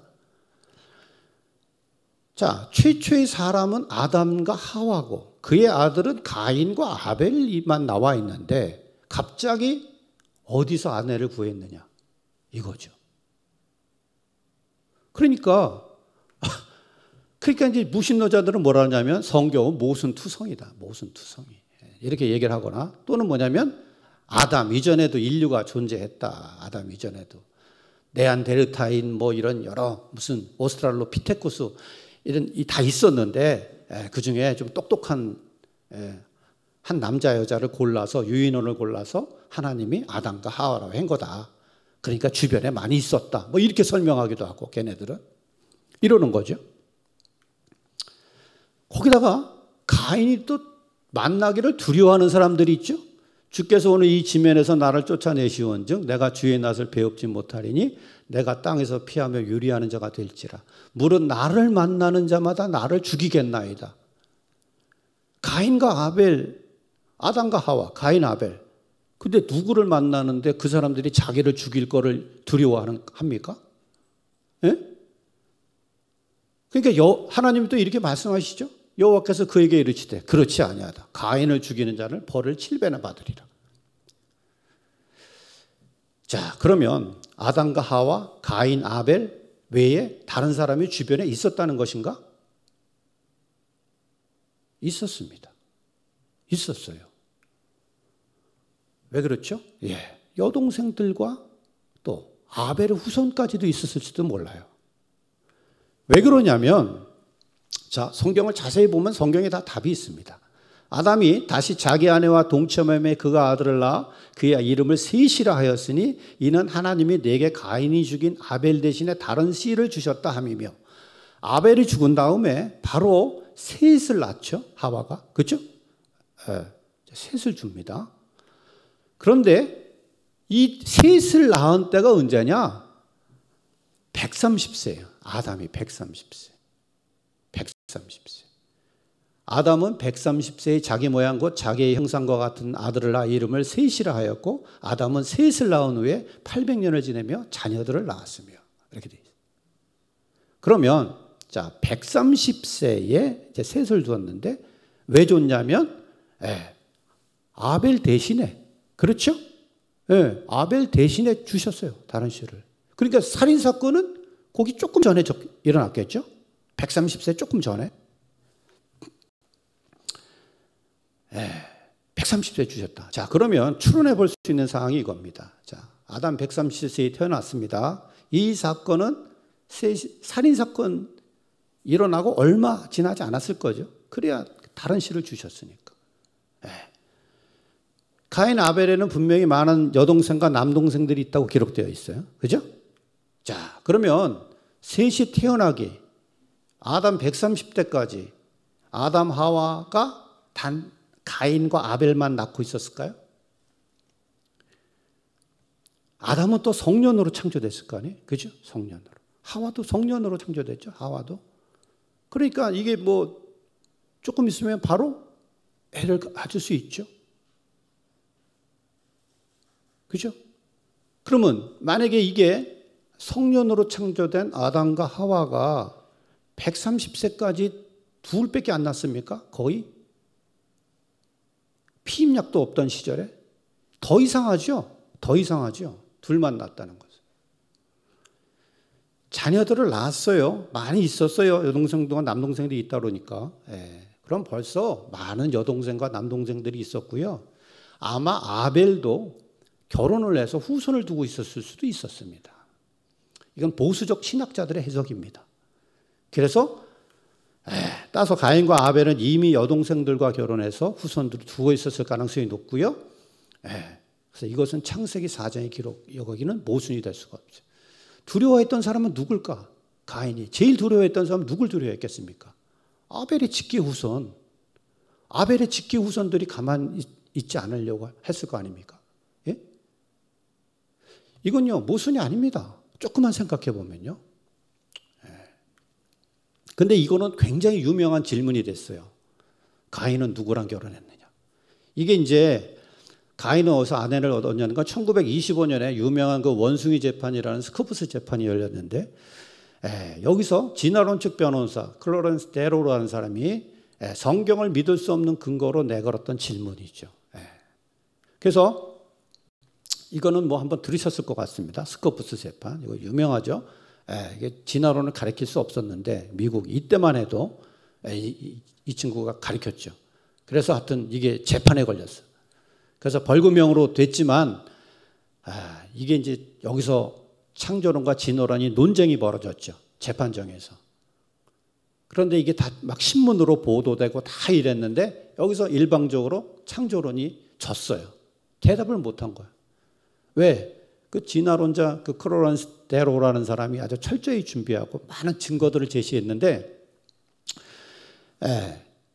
자, 최초의 사람은 아담과 하와고 그의 아들은 가인과 아벨만 나와 있는데 갑자기 어디서 아내를 구했느냐 이거죠. 그러니까 이제 무신론자들은 뭐라 하냐면 성경은 모순투성이다. 모순투성이. 이렇게 얘기를 하거나 또는 뭐냐면 아담 이전에도 인류가 존재했다. 아담 이전에도. 네안데르타인 뭐 이런 여러 무슨 오스트랄로피테쿠스 이런 다 있었는데 그 중에 좀 똑똑한 한 남자 여자를 골라서 유인원을 골라서 하나님이 아담과 하와라고 한 거다. 그러니까 주변에 많이 있었다. 뭐 이렇게 설명하기도 하고 걔네들은 이러는 거죠. 거기다가 가인이 또 만나기를 두려워하는 사람들이 있죠. 주께서 오늘 이 지면에서 나를 쫓아내시온즉 내가 주의 낯을 배웁지 못하리니 내가 땅에서 피하며 유리하는 자가 될지라. 물은 나를 만나는 자마다 나를 죽이겠나이다. 가인과 아벨, 아담과 하와, 가인, 아벨. 근데 누구를 만나는데 그 사람들이 자기를 죽일 거를 두려워합니까? 예? 그러니까 하나님이 또 이렇게 말씀하시죠. 여호와께서 그에게 이르시되 그렇지 아니하다. 가인을 죽이는 자를 벌을 7배나 받으리라. 자, 그러면 아담과 하와, 가인, 아벨 외에 다른 사람이 주변에 있었다는 것인가? 있었습니다. 있었어요. 왜 그렇죠? 여동생들과 또 아벨의 후손까지도 있었을지도 몰라요. 왜 그러냐면 자, 성경을 자세히 보면 성경에 다 답이 있습니다. 아담이 다시 자기 아내와 동침함에 그가 아들을 낳아 그의 이름을 셋이라 하였으니 이는 하나님이 내게 가인이 죽인 아벨 대신에 다른 씨를 주셨다 함이며 아벨이 죽은 다음에 바로 셋을 낳죠. 하와가. 그렇죠? 셋을 줍니다. 그런데 이 셋을 낳은 때가 언제냐? 130세예요. 아담이 130세. 130세. 아담은 130세의 자기 모양 곧 자기의 형상과 같은 아들을 낳아 이름을 셋이라 하였고 아담은 셋을 낳은 후에 800년을 지내며 자녀들을 낳았으며 이렇게 돼 있어요. 그러면 자, 130세에 이제 셋을 두었는데 왜 줬냐면 아벨 대신에, 그렇죠? 아벨 대신에 주셨어요. 다른 씨를. 그러니까 살인 사건은 거기 조금 전에 일어났겠죠? 130세 조금 전에. 130세 주셨다. 자, 그러면 추론해 볼 수 있는 상황이 이겁니다. 자, 아담 130세에 태어났습니다. 이 사건은 살인 사건 일어나고 얼마 지나지 않았을 거죠. 그래야 다른 씨를 주셨으니까. 가인 아벨에는 분명히 많은 여동생과 남동생들이 있다고 기록되어 있어요. 그죠? 자, 그러면 셋이 태어나기 아담 130대까지 아담 하와가 단 가인과 아벨만 낳고 있었을까요? 아담은 또 성년으로 창조됐을 거 아니에요? 그죠? 성년으로. 하와도 성년으로 창조됐죠. 하와도. 그러니까 이게 뭐 조금 있으면 바로 애를 가질 수 있죠. 그죠? 그러면 만약에 이게 성년으로 창조된 아담과 하와가 130세까지 둘밖에 안 낳습니까? 거의? 피임약도 없던 시절에? 더 이상하죠? 더 이상하죠? 둘만 낳았다는 것은. 자녀들을 낳았어요. 많이 있었어요. 여동생과 남동생들이 있다 그러니까. 그럼 벌써 많은 여동생과 남동생들이 있었고요. 아마 아벨도 결혼을 해서 후손을 두고 있었을 수도 있었습니다. 이건 보수적 신학자들의 해석입니다. 그래서 따서 가인과 아벨은 이미 여동생들과 결혼해서 후손들을 두고 있었을 가능성이 높고요. 그래서 이것은 창세기 4장의 기록, 여기는 모순이 될 수가 없죠. 두려워했던 사람은 누굴까? 가인이. 제일 두려워했던 사람은 누굴 두려워했겠습니까? 아벨의 직계 후손. 아벨의 직계 후손들이 가만히 있지 않으려고 했을 거 아닙니까? 예? 이건요, 모순이 아닙니다. 조금만 생각해 보면요. 근데 이거는 굉장히 유명한 질문이 됐어요. 가인은 누구랑 결혼했느냐? 이게 이제 가인은 어디서 아내를 얻었냐는 건 1925년에 유명한 그 원숭이 재판이라는 스코프스 재판이 열렸는데 여기서 진화론측 변호사 클로렌스 데로라는 사람이 성경을 믿을 수 없는 근거로 내걸었던 질문이죠. 그래서 이거는 뭐 한번 들으셨을 것 같습니다. 스코프스 재판. 이거 유명하죠. 이게 진화론을 가르칠 수 없었는데 미국 이때만 해도 이 친구가 가르쳤죠. 그래서 하여튼 이게 재판에 걸렸어. 그래서 벌금형으로 됐지만 이게 이제 여기서 창조론과 진화론이 논쟁이 벌어졌죠. 재판정에서. 그런데 이게 다 막 신문으로 보도되고 다 이랬는데 여기서 일방적으로 창조론이 졌어요. 대답을 못한 거예요. 왜? 그 진화론자 그 클로렌스 데로라는 사람이 아주 철저히 준비하고 많은 증거들을 제시했는데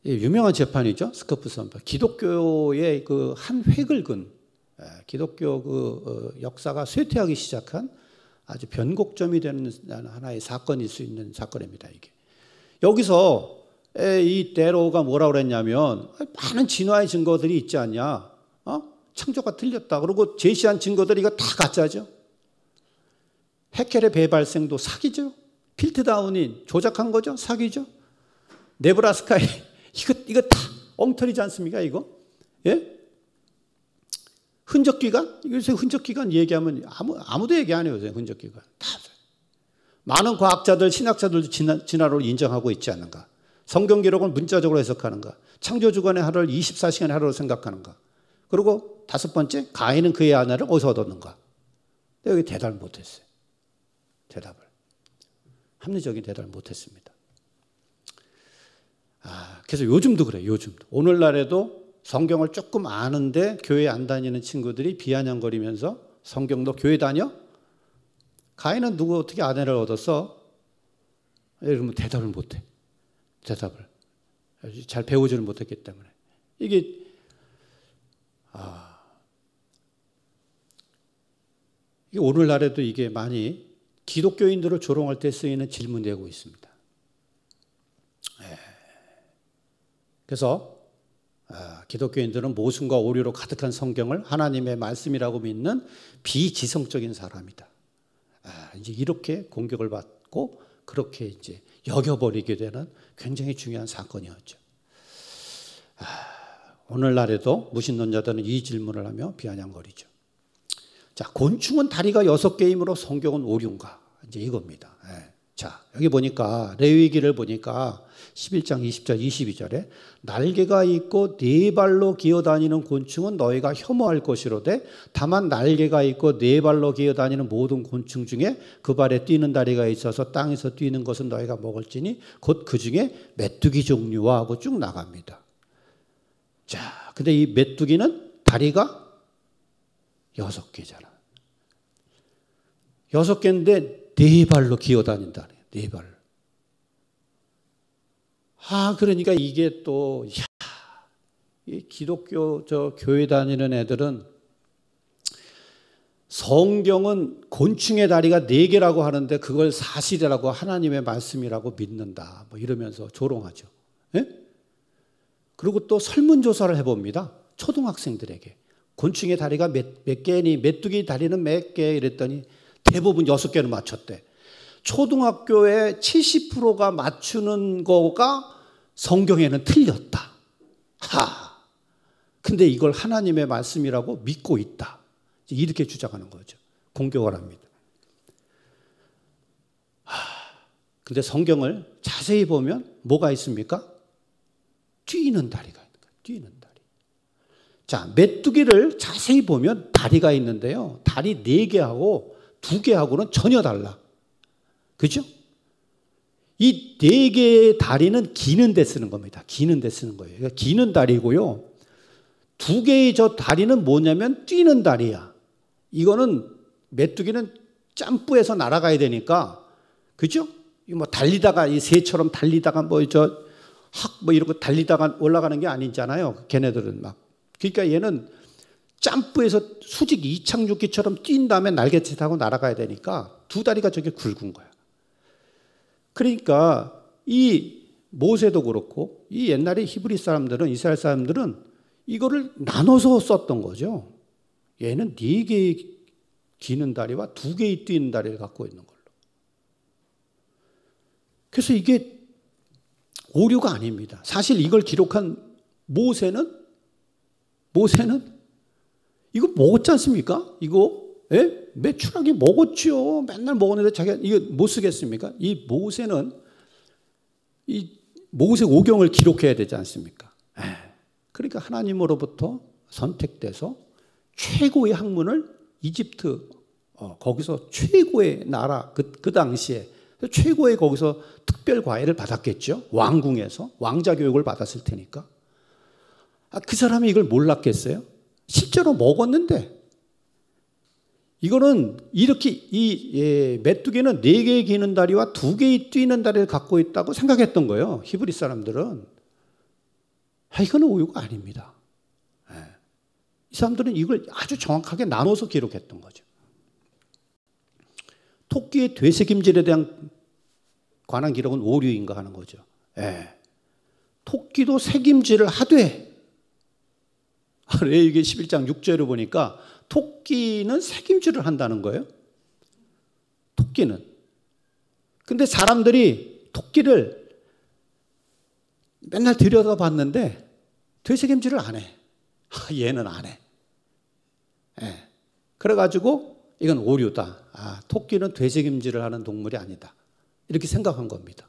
유명한 재판이죠. 스코프스 재판. 기독교의 그 한 획을 근 기독교 그 역사가 쇠퇴하기 시작한 아주 변곡점이 되는 하나의 사건일 수 있는 사건입니다. 이게 여기서 이 데로가 뭐라고 그랬냐면 많은 진화의 증거들이 있지 않냐? 창조가 틀렸다. 그리고 제시한 증거들이 이거 다 가짜죠. 헤켈의 배발생도 사기죠. 필트다운이 조작한 거죠. 사기죠. 네브라스카에 이거 다 엉터리지 않습니까? 이거? 예? 흔적기관? 요새 흔적기관 얘기하면 아무도 얘기 안 해요. 흔적기관. 다 많은 과학자들, 신학자들도 진화론을 인정하고 있지 않는가? 성경 기록을 문자적으로 해석하는가? 창조주간의 하루를 24시간의 하루로 생각하는가? 그리고 다섯 번째, 가인은 그의 아내를 어디서 얻었는가? 여기 대답을 못했어요. 대답을. 합리적인 대답을 못했습니다. 그래서 요즘도 그래요. 요즘도. 오늘날에도 성경을 조금 아는데 교회 안 다니는 친구들이 비아냥거리면서 성경도 교회 다녀? 가인은 누구 어떻게 아내를 얻었어? 이러면 대답을 못해. 대답을. 잘 배우지를 못했기 때문에. 이게 오늘날에도 이게 많이 기독교인들을 조롱할 때 쓰이는 질문이 되고 있습니다. 그래서 기독교인들은 모순과 오류로 가득한 성경을 하나님의 말씀이라고 믿는 비지성적인 사람이다. 이제 이렇게 공격을 받고 그렇게 이제 여겨버리게 되는 굉장히 중요한 사건이었죠. 오늘날에도 무신론자들은 이 질문을 하며 비아냥거리죠. 자, 곤충은 다리가 6개이므로 성경은 오류인가? 이제 이겁니다. 자, 여기 보니까 레위기를 보니까 11장 20절 22절에 날개가 있고 4발로 기어다니는 곤충은 너희가 혐오할 것이로되 다만 날개가 있고 4발로 기어다니는 모든 곤충 중에 그 발에 뛰는 다리가 있어서 땅에서 뛰는 것은 너희가 먹을지니 곧 그 중에 메뚜기 종류와 하고 쭉 나갑니다. 자, 근데 이 메뚜기는 다리가 6개잖아. 6개인데 4발로 기어다닌다. 4발. 그러니까 이게 또, 이 기독교 교회 다니는 애들은 성경은 곤충의 다리가 4개라고 하는데 그걸 사실이라고 하나님의 말씀이라고 믿는다. 뭐 이러면서 조롱하죠. 예? 그리고 또 설문조사를 해봅니다. 초등학생들에게. 곤충의 다리가 몇 개니, 메뚜기 다리는 몇 개? 이랬더니 대부분 6개를 맞췄대. 초등학교의 70%가 맞추는 거가 성경에는 틀렸다. 근데 이걸 하나님의 말씀이라고 믿고 있다. 이렇게 주장하는 거죠. 공격을 합니다. 근데 성경을 자세히 보면 뭐가 있습니까? 뛰는 다리가 있는 거예요. 뛰는 다리. 자, 메뚜기를 자세히 보면 다리가 있는데요. 다리 4개하고 2개하고는 전혀 달라. 그죠? 이 4개의 다리는 기는 데 쓰는 겁니다. 기는 데 쓰는 거예요. 그러니까 기는 다리고요. 2개의 저 다리는 뭐냐면 뛰는 다리야. 이거는 메뚜기는 점프해서 날아가야 되니까, 그죠? 뭐 달리다가 이 새처럼 달리다가 뭐 이러고 달리다가 올라가는 게 아니잖아요. 걔네들은 막. 그러니까 얘는 점프해서 수직 이착륙기처럼 뛴 다음에 날개짓 타고 날아가야 되니까 2 다리가 저게 굵은 거야. 그러니까 이 모세도 그렇고 이 옛날에 히브리 사람들은, 이스라엘 사람들은 이거를 나눠서 썼던 거죠. 얘는 4개의 기는 다리와 2개의 뛰는 다리를 갖고 있는 걸로. 그래서 이게 오류가 아닙니다. 사실 이걸 기록한 모세는 이거 먹었지 않습니까? 이거 매출하게 먹었죠. 맨날 먹었는데 자기가 이거 못 쓰겠습니까? 이 모세는 이 모세 오경을 기록해야 되지 않습니까? 그러니까 하나님으로부터 선택돼서 최고의 학문을 이집트 거기서 최고의 나라 그 당시에 최고의 거기서 특별 과외를 받았겠죠. 왕궁에서 왕자 교육을 받았을 테니까. 그 사람이 이걸 몰랐겠어요? 실제로 먹었는데 이거는 이렇게 메뚜기는 4개의 기는 다리와 2개의 뛰는 다리를 갖고 있다고 생각했던 거예요. 히브리 사람들은. 이거는 오류가 아닙니다. 이 사람들은 이걸 아주 정확하게 나눠서 기록했던 거죠. 토끼의 되새김질에 대한 관한 기록은 오류인가 하는 거죠. 토끼도 새김질을 하되, 이게 11장 6절을 보니까 토끼는 새김질을 한다는 거예요. 토끼는. 근데 사람들이 토끼를 맨날 들여다봤는데 되새김질을 안 해. 얘는 안 해. 그래가지고 이건 오류다. 토끼는 되새김질을 하는 동물이 아니다. 이렇게 생각한 겁니다.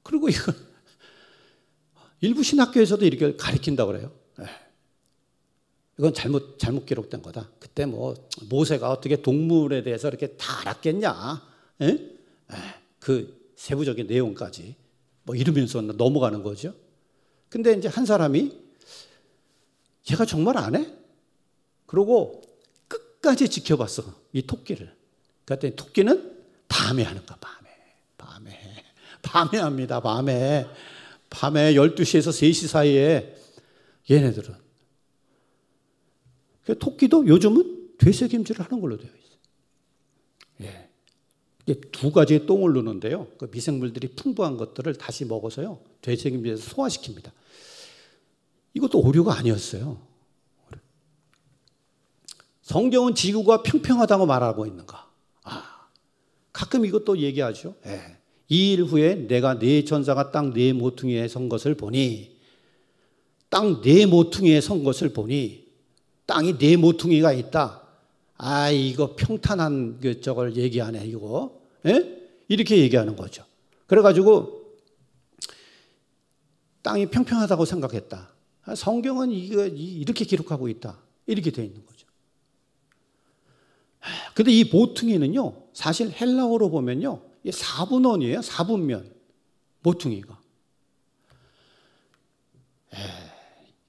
그리고 이건 일부 신학교에서도 이렇게 가르친다고 그래요. 이건 잘못 기록된 거다. 그때 뭐 모세가 어떻게 동물에 대해서 이렇게 다 알았겠냐? 그 세부적인 내용까지 뭐 이러면서 넘어가는 거죠. 근데 이제 한 사람이 얘가 정말 안 해? 그러고 끝까지 지켜봤어. 이 토끼를. 그랬더니 토끼는 밤에 하는 거야. 밤에 합니다. 밤에 12시에서 3시 사이에 얘네들은. 토끼도 요즘은 되새김질을 하는 걸로 되어 있어요. 이게 2가지의 똥을 누는데요. 그 미생물들이 풍부한 것들을 다시 먹어서요. 되새김질해서 소화시킵니다. 이것도 오류가 아니었어요. 성경은 지구가 평평하다고 말하고 있는가? 가끔 이것도 얘기하죠. 2일 후에 내가 네 전사가 땅 네 모퉁이에 선 것을 보니, 땅 네 모퉁이에 선 것을 보니, 땅이 네 모퉁이가 있다. 아, 이거 평탄한 저걸 얘기하네, 이거. 예? 이렇게 얘기하는 거죠. 그래가지고 땅이 평평하다고 생각했다. 성경은 이렇게 기록하고 있다. 이렇게 되어 있는 거죠. 근데 이 모퉁이는요, 사실 헬라어로 보면요, 4분원이에요. 4분면. 모퉁이가.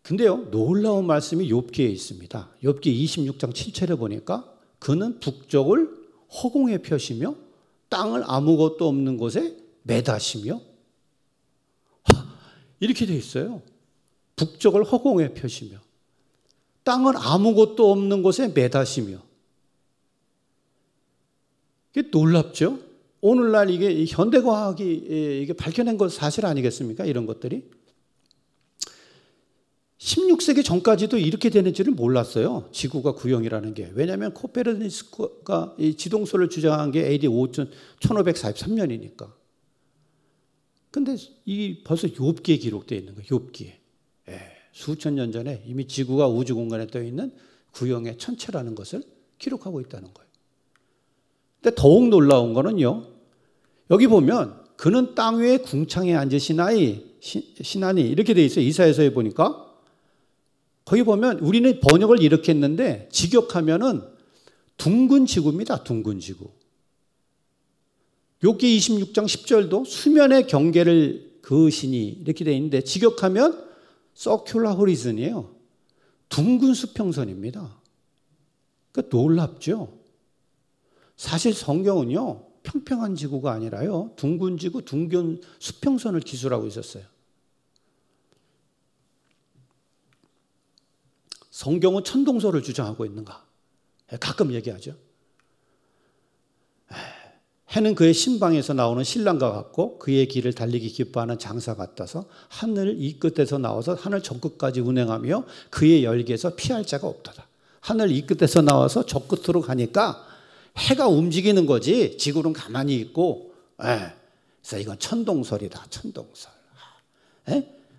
근데요, 놀라운 말씀이 욥기에 있습니다. 욥기 26장 7절에 보니까 그는 북쪽을 허공에 펴시며 땅을 아무것도 없는 곳에 매다시며, 이렇게 돼 있어요. 북쪽을 허공에 펴시며 땅을 아무것도 없는 곳에 매다시며. 이게 놀랍죠? 오늘날 이게 현대과학이 이게 밝혀낸 것 사실 아니겠습니까? 이런 것들이 16세기 전까지도 이렇게 되는지를 몰랐어요. 지구가 구형이라는 게. 왜냐하면 코페르니쿠스가 이 지동설을 주장한 게 AD 1543년이니까. 근데 이 벌써 욥기에 기록되어 있는 거예요. 욥기에. 수천 년 전에 이미 지구가 우주 공간에 떠 있는 구형의 천체라는 것을 기록하고 있다는 거예요. 근데 더욱 놀라운 거는요, 여기 보면 그는 땅 위에 궁창에 앉으시나니 신하니 이렇게 돼 있어요. 이사야서에 보니까. 거기 보면 우리는 번역을 이렇게 했는데 직역하면은 둥근 지구입니다. 둥근 지구. 욥기 26장 10절도 수면의 경계를 그으시니 이렇게 돼 있는데 직역하면 서큘라 호리즌이에요. 둥근 수평선입니다. 그러니까 놀랍죠. 사실 성경은요, 평평한 지구가 아니라요, 둥근 지구, 둥근 수평선을 기술하고 있었어요. 성경은 천동설을 주장하고 있는가? 가끔 얘기하죠. 해는 그의 신방에서 나오는 신랑과 같고 그의 길을 달리기 기뻐하는 장사 같아서 하늘 이 끝에서 나와서 하늘 저 끝까지 운행하며 그의 열기에서 피할 자가 없도다. 하늘 이 끝에서 나와서 저 끝으로 가니까 해가 움직이는 거지 지구는 가만히 있고. 그래서 이건 천동설이다. 천동설.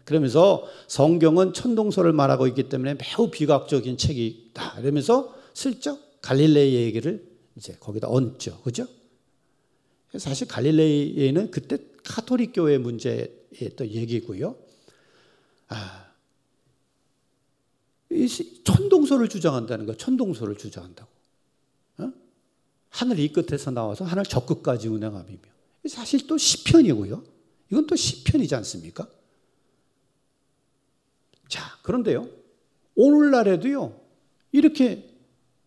그러면서 성경은 천동설을 말하고 있기 때문에 매우 비과학적인 책이다. 이러면서 슬쩍 갈릴레이 얘기를 이제 거기다 얹죠. 그죠? 사실 갈릴레이는 그때 카톨릭 교회 문제의 또 얘기고요. 천동설을 주장한다는 거예요. 천동설을 주장한다고. 하늘 이 끝에서 나와서 하늘 저 끝까지 운행하며. 사실 또 시편이고요. 이건 또 시편이지 않습니까? 자, 그런데요, 오늘날에도요, 이렇게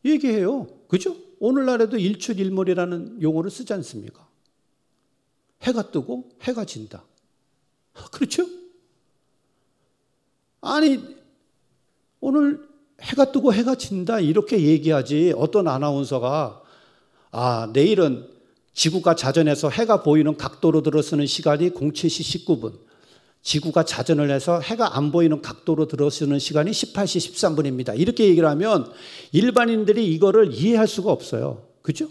얘기해요. 그죠? 오늘날에도 일출일몰이라는 용어를 쓰지 않습니까? 해가 뜨고 해가 진다. 그렇죠? 아니, 오늘 해가 뜨고 해가 진다 이렇게 얘기하지 어떤 아나운서가 내일은 지구가 자전해서 해가 보이는 각도로 들어서는 시간이 07시 19분, 지구가 자전을 해서 해가 안 보이는 각도로 들어서는 시간이 18시 13분입니다. 이렇게 얘기를 하면 일반인들이 이거를 이해할 수가 없어요. 그죠?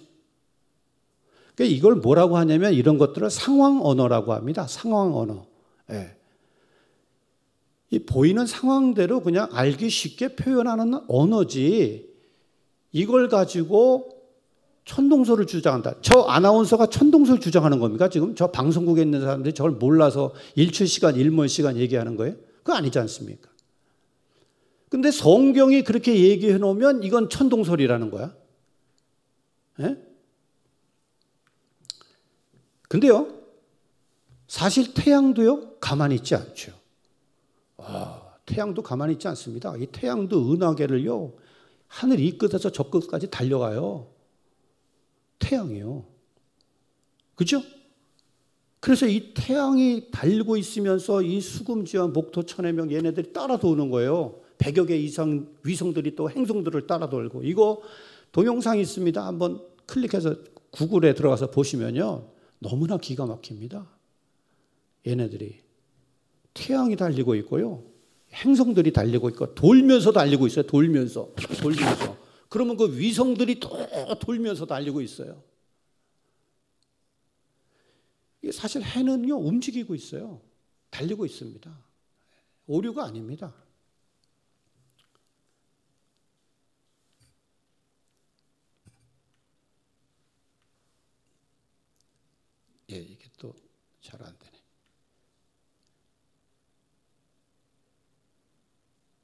그러니까 이걸 뭐라고 하냐면 이런 것들을 상황 언어라고 합니다. 상황 언어. 이 보이는 상황대로 그냥 알기 쉽게 표현하는 언어지, 이걸 가지고 천동설을 주장한다. 저 아나운서가 천동설 주장하는 겁니까? 지금 저 방송국에 있는 사람들이 저걸 몰라서 일출시간, 일몰시간 얘기하는 거예요? 그거 아니지 않습니까? 근데 성경이 그렇게 얘기해 놓으면 이건 천동설이라는 거야. 근데요, 사실 태양도요, 가만히 있지 않죠. 태양도 가만히 있지 않습니다. 이 태양도 은하계를요, 하늘 이 끝에서 저 끝까지 달려가요. 태양이요. 그죠? 그래서 이 태양이 달리고 있으면서 이 수금지와 목토 천해명 얘네들이 따라 도는 거예요. 100여 개 이상 위성들이 또 행성들을 따라 돌고. 이거 동영상이 있습니다. 한번 클릭해서 구글에 들어가서 보시면요, 너무나 기가 막힙니다. 얘네들이 태양이 달리고 있고요, 행성들이 달리고 있고, 돌면서 달리고 있어요. 돌면서. 그러면 그 위성들이 또 돌면서 달리고 있어요. 사실 해는요 움직이고 있어요. 달리고 있습니다. 오류가 아닙니다. 예, 이게 또 잘 안 되네.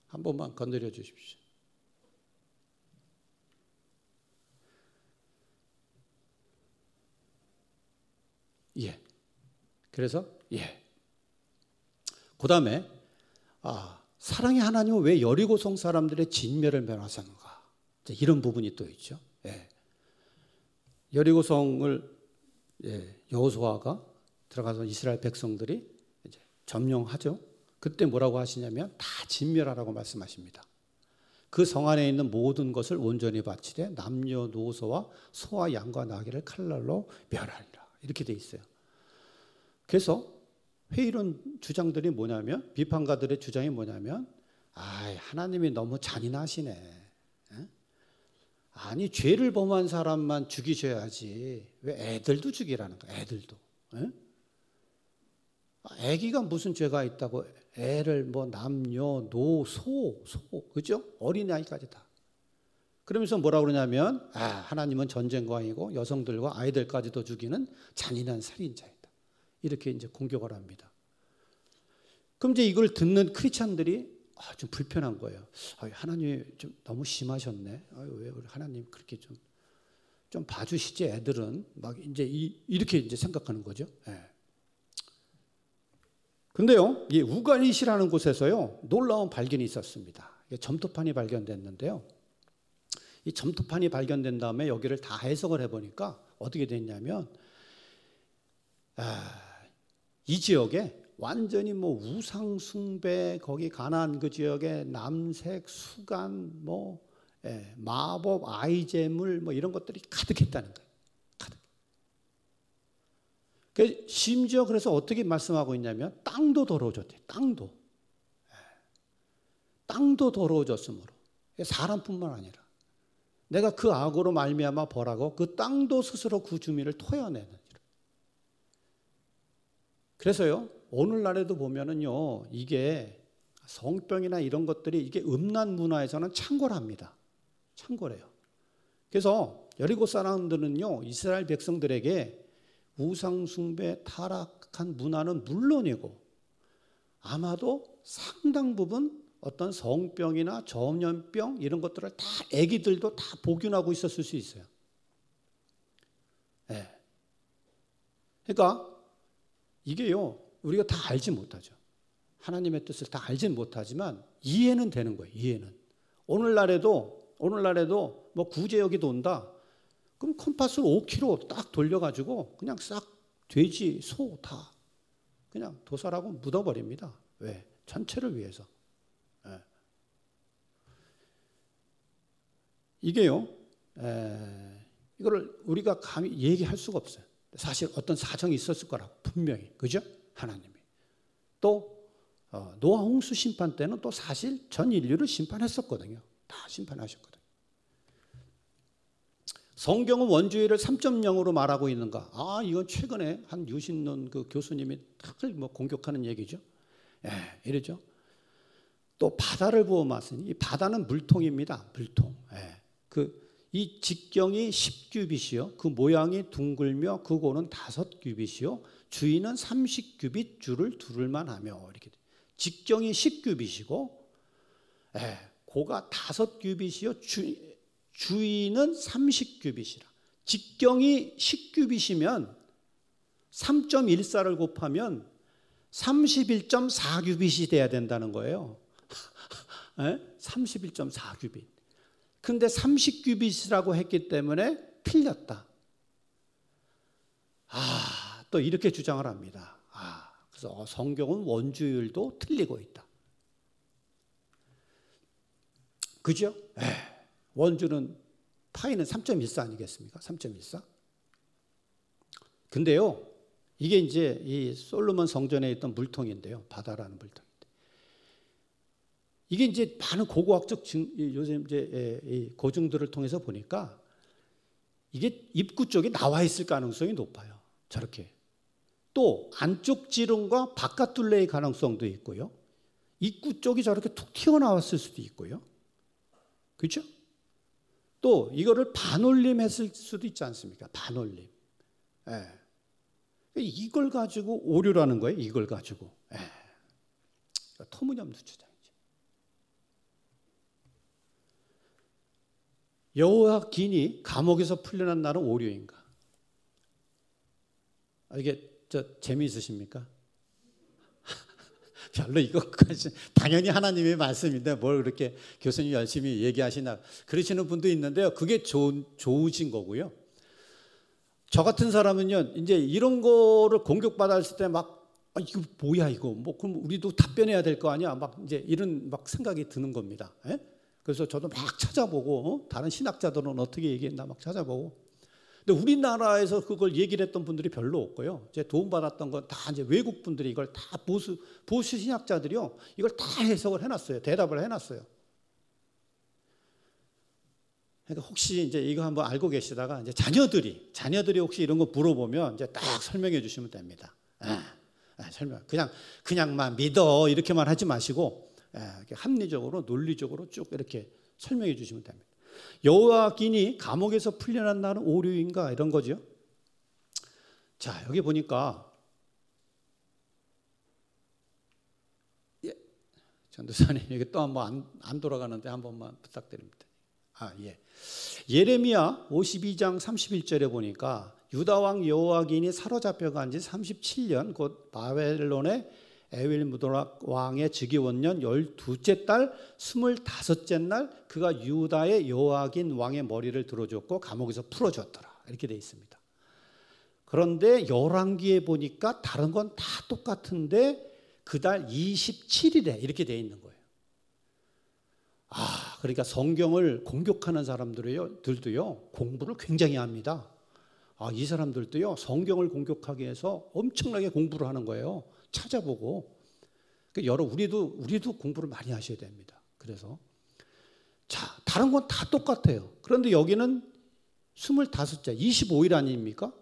한 번만 건드려 주십시오. 예. 그래서 예. 그다음에 사랑의 하나님은 왜 여리고성 사람들의 진멸을 멸하셨는가? 이런 부분이 또 있죠. 예. 여리고성을 여호수아가 들어가서 이스라엘 백성들이 이제 점령하죠. 그때 뭐라고 하시냐면 다 진멸하라고 말씀하십니다. 그 성 안에 있는 모든 것을 온전히 바치되 남녀노소와 소와 양과 나귀를 칼날로 멸하리라. 이렇게 돼 있어요. 그래서 회의론 주장들이 뭐냐면, 비판가들의 주장이 뭐냐면, 하나님이 너무 잔인하시네. 아니 죄를 범한 사람만 죽이셔야지 왜 애들도 죽이라는 거야. 애들도. 애기가 무슨 죄가 있다고 애를 뭐 남녀 노소 그죠? 어린아이까지 다. 그러면서 뭐라 그러냐면 하나님은 전쟁광이고 여성들과 아이들까지도 죽이는 잔인한 살인자이다. 이렇게 이제 공격을 합니다. 그럼 이제 이걸 듣는 크리스찬들이 좀 불편한 거예요. 하나님 좀 너무 심하셨네. 왜 우리 하나님 그렇게 좀 봐주시지 애들은 막 이제 이렇게 이제 생각하는 거죠. 예. 근데요, 이 우갈잇이라는 곳에서요 놀라운 발견이 있었습니다. 점토판이 발견됐는데요. 이 점토판이 발견된 다음에 여기를 다 해석을 해보니까 어떻게 됐냐면 이 지역에 완전히 뭐 우상 숭배, 거기 가나안 그 지역에 남색, 수간, 마법, 아이제물 이런 것들이 가득했다는 거예요. 가득. 심지어 그래서 어떻게 말씀하고 있냐면 땅도 더러워졌대. 땅도 더러워졌으므로 사람뿐만 아니라 내가 그 악으로 말미암아 벌하고 그 땅도 스스로 그 주민을 토해내는. 그래서요 오늘날에도 보면은요 이게 성병이나 이런 것들이 이게 음란 문화에서는 창궐합니다. 창궐해요. 그래서 여리고 사람들은요 이스라엘 백성들에게 우상 숭배 타락한 문화는 물론이고 아마도 상당 부분 어떤 성병이나 전염병 이런 것들을 다 아기들도 다 복용하고 있었을 수 있어요. 네. 그러니까 이게요 우리가 다 알지 못하죠. 하나님의 뜻을 다 알지는 못하지만 이해는 되는 거예요. 이해는. 오늘날에도 뭐 구제역이 돈다. 그럼 컴파스를 5km 딱 돌려가지고 그냥 싹 돼지, 소 다 그냥 도살하고 묻어버립니다. 왜? 전체를 위해서. 예. 이게요 이거를 우리가 감히 얘기할 수가 없어요. 사실 어떤 사정이 있었을 거라고 분명히. 그죠? 하나님이. 또 노아 홍수 심판 때는 또 사실 전 인류를 심판했었거든요. 다 심판하셨거든요. 성경은 원주의를 3.0으로 말하고 있는가? 이건 최근에 한 유신론 그 교수님이 탁을 공격하는 얘기죠. 예, 이러죠. 또 바다를 부어 마시니 이 바다는 물통입니다. 물통. 예. 이 직경이 10규빗이요. 그 모양이 둥글며 그 고는 5규빗이요. 주위는 30규빗 줄을 두를만 하며 이렇게. 직경이 10규빗이고 고가 5규빗이요. 주위는 30규빗이라. 직경이 10규빗이면 3.14를 곱하면 31.4규빗이 돼야 된다는 거예요. 31.4규빗. 근데 30규빗이라고 했기 때문에 틀렸다. 또 이렇게 주장을 합니다. 그래서 성경은 원주율도 틀리고 있다. 그죠? 원주는 파이는 3.14 아니겠습니까? 3.14. 근데요, 이게 이제 이 솔로몬 성전에 있던 물통인데요. 바다라는 물통인데. 이게 이제 많은 고고학적 요즘 이제 고증들을 통해서 보니까 이게 입구 쪽에 나와 있을 가능성이 높아요. 저렇게. 또 안쪽 지름과 바깥 둘레의 가능성도 있고요. 입구 쪽이 저렇게 툭 튀어나왔을 수도 있고요. 그렇죠? 또 이거를 반올림 했을 수도 있지 않습니까? 반올림. 예. 이걸 가지고 오류라는 거예요. 이걸 가지고. 예. 터무니없는 주장이죠. 여호야긴이 감옥에서 풀려난 날은 오류인가? 이게 재미있으십니까? 별로 이것까지 당연히 하나님의 말씀인데 뭘 그렇게 교수님 열심히 얘기하시나 그러시는 분도 있는데요. 그게 좋으신 거고요. 저 같은 사람은요, 이제 이런 거를 공격받았을 때 막 이거 뭐야 이거 뭐 그럼 우리도 답변해야 될 거 아니야 막 이제 이런 막 생각이 드는 겁니다. 예? 그래서 저도 막 찾아보고 다른 신학자들은 어떻게 얘기했나 막 찾아보고. 근데 우리나라에서 그걸 얘기를 했던 분들이 별로 없고요. 이제 도움받았던 건 다 이제 외국 분들이 이걸 다 보수 신학자들이요. 이걸 다 해석을 해놨어요. 대답을 해놨어요. 그러니까 혹시 이제 이거 한번 알고 계시다가 이제 자녀들이 혹시 이런 거 물어보면 이제 딱 설명해 주시면 됩니다. 설명. 그냥만 믿어 이렇게만 하지 마시고 합리적으로 논리적으로 쭉 이렇게 설명해 주시면 됩니다. 여호야긴이 감옥에서 풀려난 날은 오류인가 이런 거죠. 자, 여기 보니까 전도사님 여기 또 한번 안 돌아가는데 한 번만 부탁드립니다. 예레미야 52장 31절에 보니까 유다 왕 여호야긴이 사로잡혀간 지 37년 곧 바벨론의 에윌무드락 왕의 즉위원년 12째 달 25째 날 그가 유다의 여호야긴 왕의 머리를 들어줬고 감옥에서 풀어줬더라. 이렇게 되어 있습니다. 그런데 열왕기에 보니까 다른 건 다 똑같은데 그달 27일에 이렇게 되어 있는 거예요. 그러니까 성경을 공격하는 사람들도요 공부를 굉장히 합니다. 이 사람들도요 성경을 공격하기 위해서 엄청나게 공부를 하는 거예요. 찾아보고. 그러니까 우리도 공부를 많이 하셔야 됩니다. 그래서 자, 다른 건 다 똑같아요. 그런데 여기는 25째, 25일 아닙니까?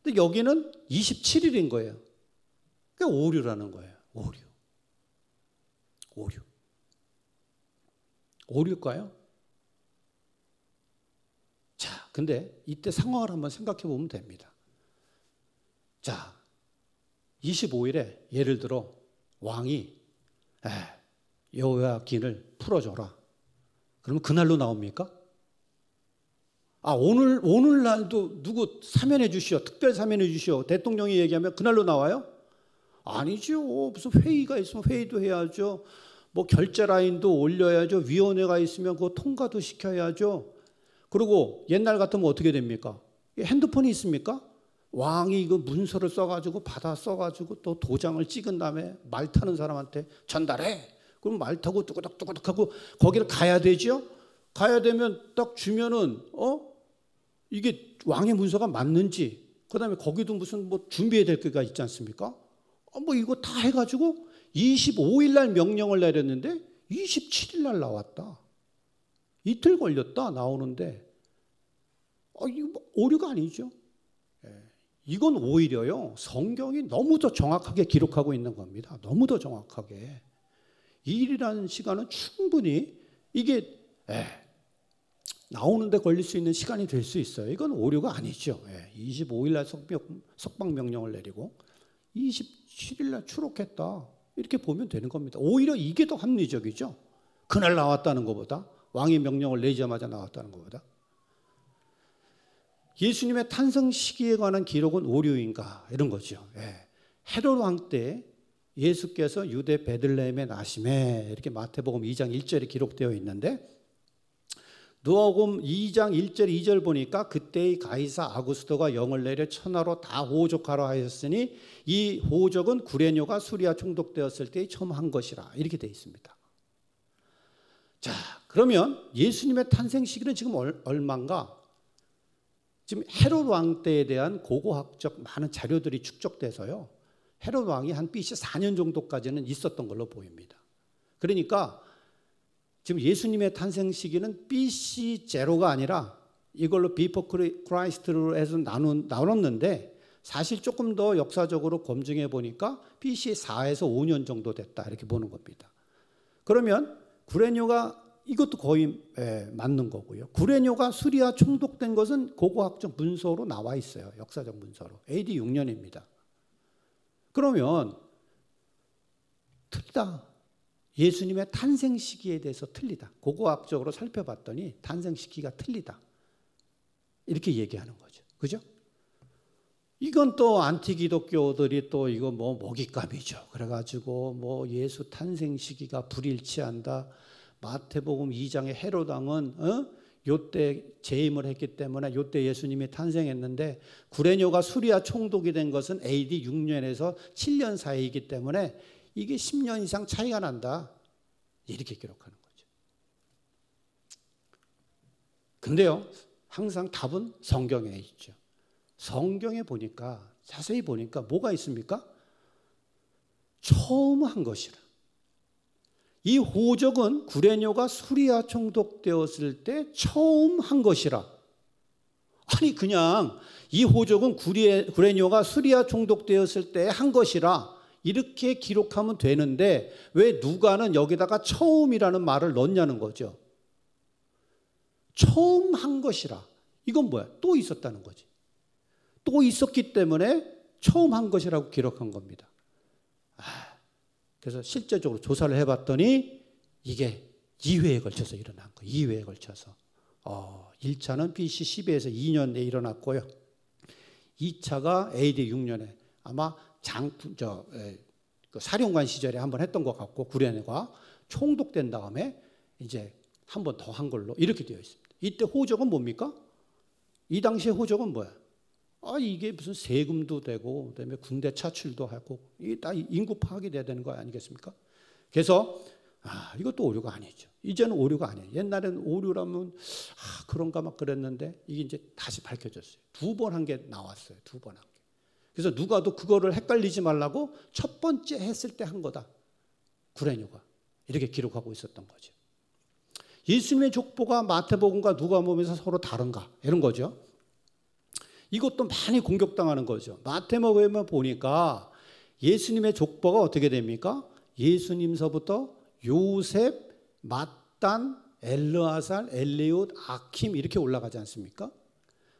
근데 여기는 27일인 거예요. 그러니까 오류라는 거예요. 오류. 오류일까요? 자, 근데 이때 상황을 한번 생각해 보면 됩니다. 자, 25일에 예를 들어 왕이 여호야긴을 풀어줘라. 그러면 그날로 나옵니까? 오늘날도 누구 사면해 주시오. 특별 사면해 주시오. 대통령이 얘기하면 그날로 나와요? 아니죠. 무슨 회의가 있으면 회의도 해야죠. 뭐 결제 라인도 올려야죠. 위원회가 있으면 그거 통과도 시켜야죠. 그리고 옛날 같으면 어떻게 됩니까? 핸드폰이 있습니까? 왕이 이거 문서를 써가지고 받아 써가지고 또 도장을 찍은 다음에 말 타는 사람한테 전달해. 그럼 말 타고 뚜구덕뚜구덕 하고 거기를 가야 되죠. 가야 되면 딱 주면은 이게 왕의 문서가 맞는지 그다음에 거기도 무슨 뭐 준비해야 될 게가 있지 않습니까? 뭐 이거 다 해가지고 25일 날 명령을 내렸는데 27일 날 나왔다. 이틀 걸렸다 나오는데 이거 뭐 오류가 아니죠. 이건 오히려요 성경이 너무도 정확하게 기록하고 있는 겁니다. 너무도 정확하게. 2일이라는 시간은 충분히 이게 나오는데 걸릴 수 있는 시간이 될 수 있어요. 이건 오류가 아니죠. 25일 날 석방 명령을 내리고 27일 날 추록했다. 이렇게 보면 되는 겁니다. 오히려 이게 더 합리적이죠. 그날 나왔다는 것보다 왕이 명령을 내리자마자 나왔다는 것보다. 예수님의 탄생 시기에 관한 기록은 오류인가 이런 거죠. 헤롯 왕 때 예수께서 유대 베들레헴에 나심에 이렇게 마태복음 2장 1절에 기록되어 있는데 누가복음 2장 1절 2절 보니까 그때의 가이사 아구스토가 영을 내려 천하로 다 호족하라 하였으니 이 호족은 구레뇨가 수리와 총독되었을 때 처음 한 것이라 이렇게 되어 있습니다. 자, 그러면 예수님의 탄생 시기는 지금 얼마인가? 지금 헤롯 왕 때에 대한 고고학적 많은 자료들이 축적돼서요. 헤롯 왕이 한 BC 4년 정도까지는 있었던 걸로 보입니다. 그러니까 지금 예수님의 탄생 시기는 BC 제로가 아니라 이걸로 Before Christ로 해서 나눴는데 사실 조금 더 역사적으로 검증해 보니까 BC 4에서 5년 정도 됐다 이렇게 보는 겁니다. 그러면 구레뇨가 이것도 거의 맞는 거고요. 구레뇨가 수리아 총독된 것은 고고학적 문서로 나와 있어요. 역사적 문서로. AD 6년입니다. 그러면 틀리다. 예수님의 탄생 시기에 대해서 틀리다. 고고학적으로 살펴봤더니 탄생 시기가 틀리다. 이렇게 얘기하는 거죠. 그죠? 이건 또 안티기독교들이 또 이거 뭐 먹잇감이죠. 그래가지고 뭐 예수 탄생 시기가 불일치한다. 마태복음 2장의 헤롯왕은 요때 재임을 했기 때문에 요때 예수님이 탄생했는데 구레뇨가 수리아 총독이 된 것은 AD 6년에서 7년 사이이기 때문에 이게 10년 이상 차이가 난다. 이렇게 기록하는 거죠. 근데요, 항상 답은 성경에 있죠. 성경에 보니까 자세히 보니까 뭐가 있습니까? 처음 한 것이라. 이 호적은 구레뇨가 수리아 총독되었을 때 처음 한 것이라. 아니 그냥 이 호적은 구레뇨가 수리아 총독되었을 때 한 것이라 이렇게 기록하면 되는데 왜 누가는 여기다가 처음이라는 말을 넣냐는 거죠. 처음 한 것이라. 이건 뭐야? 또 있었다는 거지. 또 있었기 때문에 처음 한 것이라고 기록한 겁니다. 그래서 실제적으로 조사를 해봤더니 이게 2회에 걸쳐서 일어난 거예요. 2회에 걸쳐서. 1차는 BC 12에서 2년에 일어났고요. 2차가 AD 6년에 아마 그 사령관 시절에 한번 했던 것 같고 구레뇨가 총독된 다음에 이제 한 번 더 한 걸로 이렇게 되어 있습니다. 이때 호적은 뭡니까? 이 당시의 호적은 뭐야? 이게 무슨 세금도 되고 그다음에 군대 차출도 하고 이게 다 인구 파악이 돼야 되는 거 아니겠습니까? 그래서 이것도 오류가 아니죠. 이제는 오류가 아니에요. 옛날에는 오류라면 그런가 막 그랬는데 이게 이제 다시 밝혀졌어요. 2번 한 게 나왔어요. 2번 한 게. 그래서 누가도 그거를 헷갈리지 말라고 첫 번째 했을 때 한 거다. 구레뇨가 이렇게 기록하고 있었던 거죠. 예수님의 족보가 마태복음과 누가복음에서 서로 다른가 이런 거죠. 이것도 많이 공격당하는 거죠. 마태복음에 보니까 예수님의 족보가 어떻게 됩니까? 예수님서부터 요셉, 맏단, 엘르아살, 엘리옷, 아킴 이렇게 올라가지 않습니까?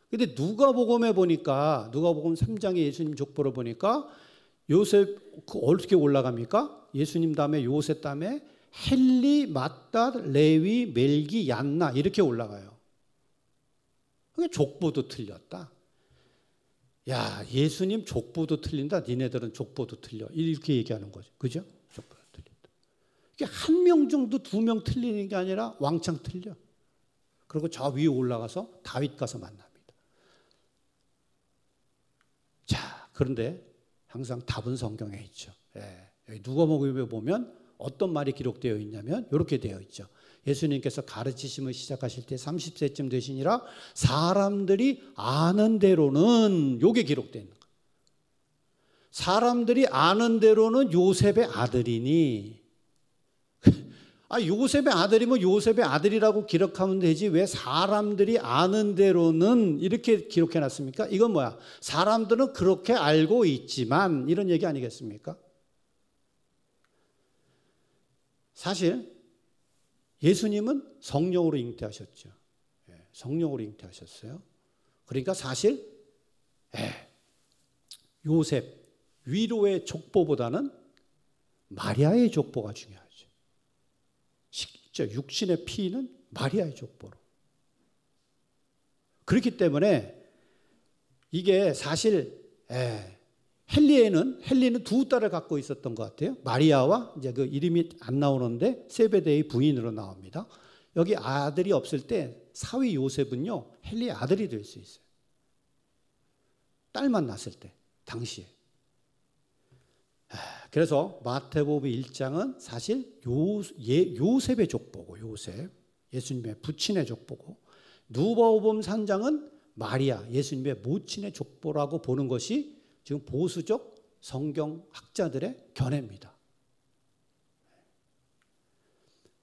근데 누가복음에 보니까 누가복음 3장의 예수님 족보를 보니까 요셉 어떻게 올라갑니까? 예수님 다음에 요셉 다음에 헬리, 맏단, 레위, 멜기, 얀나 이렇게 올라가요. 그게 족보도 틀렸다. 야, 예수님 족보도 틀린다. 니네들은 족보도 틀려. 이렇게 얘기하는 거죠. 그죠? 족보도 틀린다. 이게 한 명 정도 2명 틀리는 게 아니라 왕창 틀려. 그리고 저 위에 올라가서 다윗 가서 만납니다. 자, 그런데 항상 답은 성경에 있죠. 여기 누가복음에 보면 어떤 말이 기록되어 있냐면 이렇게 되어 있죠. 예수님께서 가르치심을 시작하실 때 30세쯤 되시니라 사람들이 아는 대로는 요게 기록되어 있는 거예요. 사람들이 아는 대로는 요셉의 아들이니 요셉의 아들이면 요셉의 아들이라고 기록하면 되지 왜 사람들이 아는 대로는 이렇게 기록해 놨습니까? 이건 뭐야? 사람들은 그렇게 알고 있지만 이런 얘기 아니겠습니까? 사실 예수님은 성령으로 잉태하셨죠. 성령으로 잉태하셨어요. 그러니까 사실 요셉 위로의 족보보다는 마리아의 족보가 중요하죠. 육신의 피는 마리아의 족보로. 그렇기 때문에 이게 사실 헬리는 두 딸을 갖고 있었던 것 같아요. 마리아와 이제 그 이름이 안 나오는데 세베대의 부인으로 나옵니다. 여기 아들이 없을 때 사위 요셉은요 헬리의 아들이 될 수 있어요. 딸만 낳았을 때 당시에. 그래서 마태복음 1장은 사실 요셉의 족보고 요셉 예수님의 부친의 족보고 누가복음 3장은 마리아 예수님의 모친의 족보라고 보는 것이 지금 보수적 성경학자들의 견해입니다.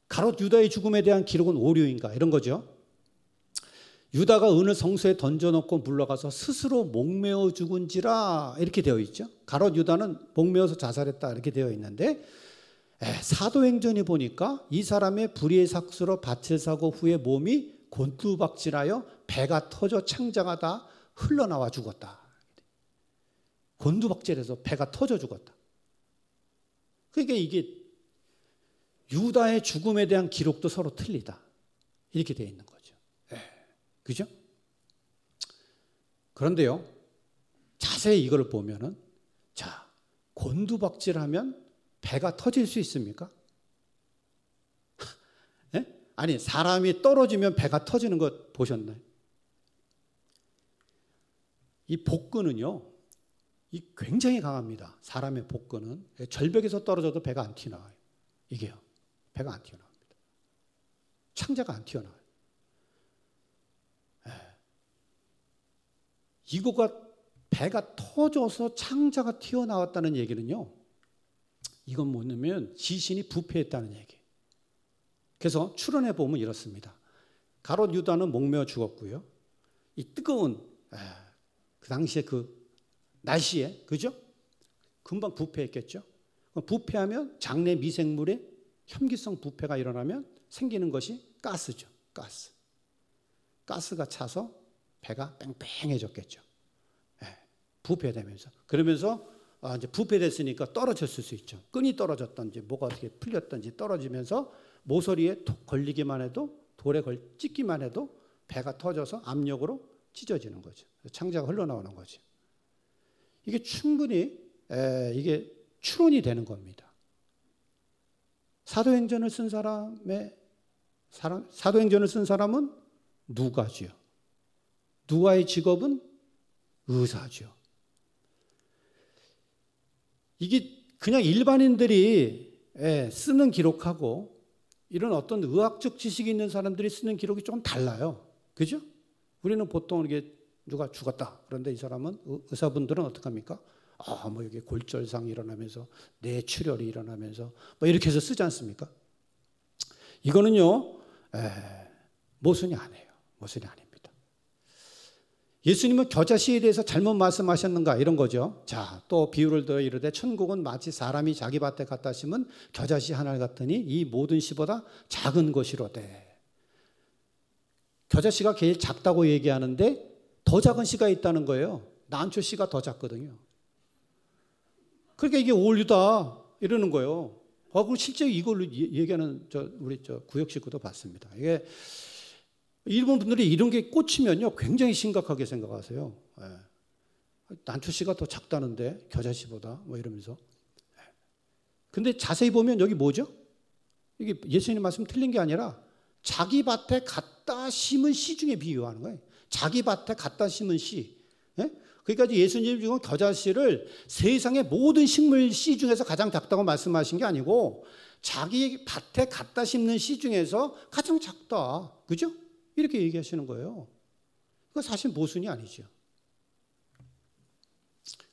가롯 유다의 죽음에 대한 기록은 오류인가 이런 거죠. 유다가 은을 성소에 던져놓고 물러가서 스스로 목매어 죽은지라 이렇게 되어 있죠. 가롯 유다는 목매어서 자살했다 이렇게 되어 있는데 사도행전에 보니까 이 사람의 불의의 삭수로 밭을 사고 후에 몸이 곤두박질하여 배가 터져 창자가 다 흘러나와 죽었다. 곤두박질해서 배가 터져 죽었다. 그러니까 이게 유다의 죽음에 대한 기록도 서로 틀리다. 이렇게 되어 있는 거죠. 그죠? 그런데요, 자세히 이걸 보면은, 자, 곤두박질하면 배가 터질 수 있습니까? 아니, 사람이 떨어지면 배가 터지는 거 보셨나요? 이 복근은요, 이 굉장히 강합니다. 사람의 복근은 절벽에서 떨어져도 배가 안 튀어나와요. 이게요, 배가 안 튀어나옵니다. 창자가 안 튀어나와요. 이거가 배가 터져서 창자가 튀어나왔다는 얘기는요, 이건 뭐냐면 지신이 부패했다는 얘기예요. 그래서 추론해 보면 이렇습니다. 가롯 유다는 목매어 죽었고요. 이 뜨거운 그 당시에 그 날씨에, 그죠? 금방 부패했겠죠. 부패하면 장내 미생물의 혐기성 부패가 일어나면 생기는 것이 가스죠. 가스가 차서 배가 뺑뺑해졌겠죠. 부패되면서. 그러면서 이제 부패됐으니까 떨어졌을 수 있죠. 끈이 떨어졌든지 뭐가 어떻게 풀렸든지 떨어지면서 모서리에 톡 걸리기만 해도, 돌에 찍기만 해도 배가 터져서 압력으로 찢어지는 거죠. 창자가 흘러나오는 거죠. 이게 충분히 이게 추론이 되는 겁니다. 사도행전을 쓴 사람은 누가죠. 누가의 직업은 의사죠. 이게 그냥 일반인들이 쓰는 기록하고 이런 어떤 의학적 지식이 있는 사람들이 쓰는 기록이 조금 달라요. 그죠? 우리는 보통 이게 누가 죽었다. 그런데 이 사람은, 의사분들은 어떻게 합니까? 뭐 이게 골절상이 일어나면서 뇌출혈이 일어나면서 뭐 이렇게 해서 쓰지 않습니까? 이거는요, 모순이 아니에요. 모순이 아닙니다. 예수님은 겨자씨에 대해서 잘못 말씀하셨는가 이런 거죠. 자, 또 비유를 들어 이르되 천국은 마치 사람이 자기 밭에 갖다 심은 겨자씨 하나를 같으니 이 모든 씨보다 작은 것이로되. 겨자씨가 제일 작다고 얘기하는데 더 작은 씨가 있다는 거예요. 난초 씨가 더 작거든요. 그러니까 이게 오류다 이러는 거예요. 그럼 실제 이걸로 얘기하는 우리 구역 식구도 봤습니다. 이게 일본 분들이 이런 게 꽂히면요 굉장히 심각하게 생각하세요. 난초 씨가 더 작다는데 겨자씨보다 뭐 이러면서. 근데 자세히 보면 여기 뭐죠? 이게 예수님 말씀 틀린 게 아니라 자기 밭에 갖다 심은 씨 중에 비유하는 거예요. 자기 밭에 갖다 심은 씨. 그러니까 예수님 지금 겨자씨를 세상의 모든 식물 씨 중에서 가장 작다고 말씀하신 게 아니고 자기 밭에 갖다 심는 씨 중에서 가장 작다. 그죠? 이렇게 얘기하시는 거예요. 그거 사실 모순이 아니죠.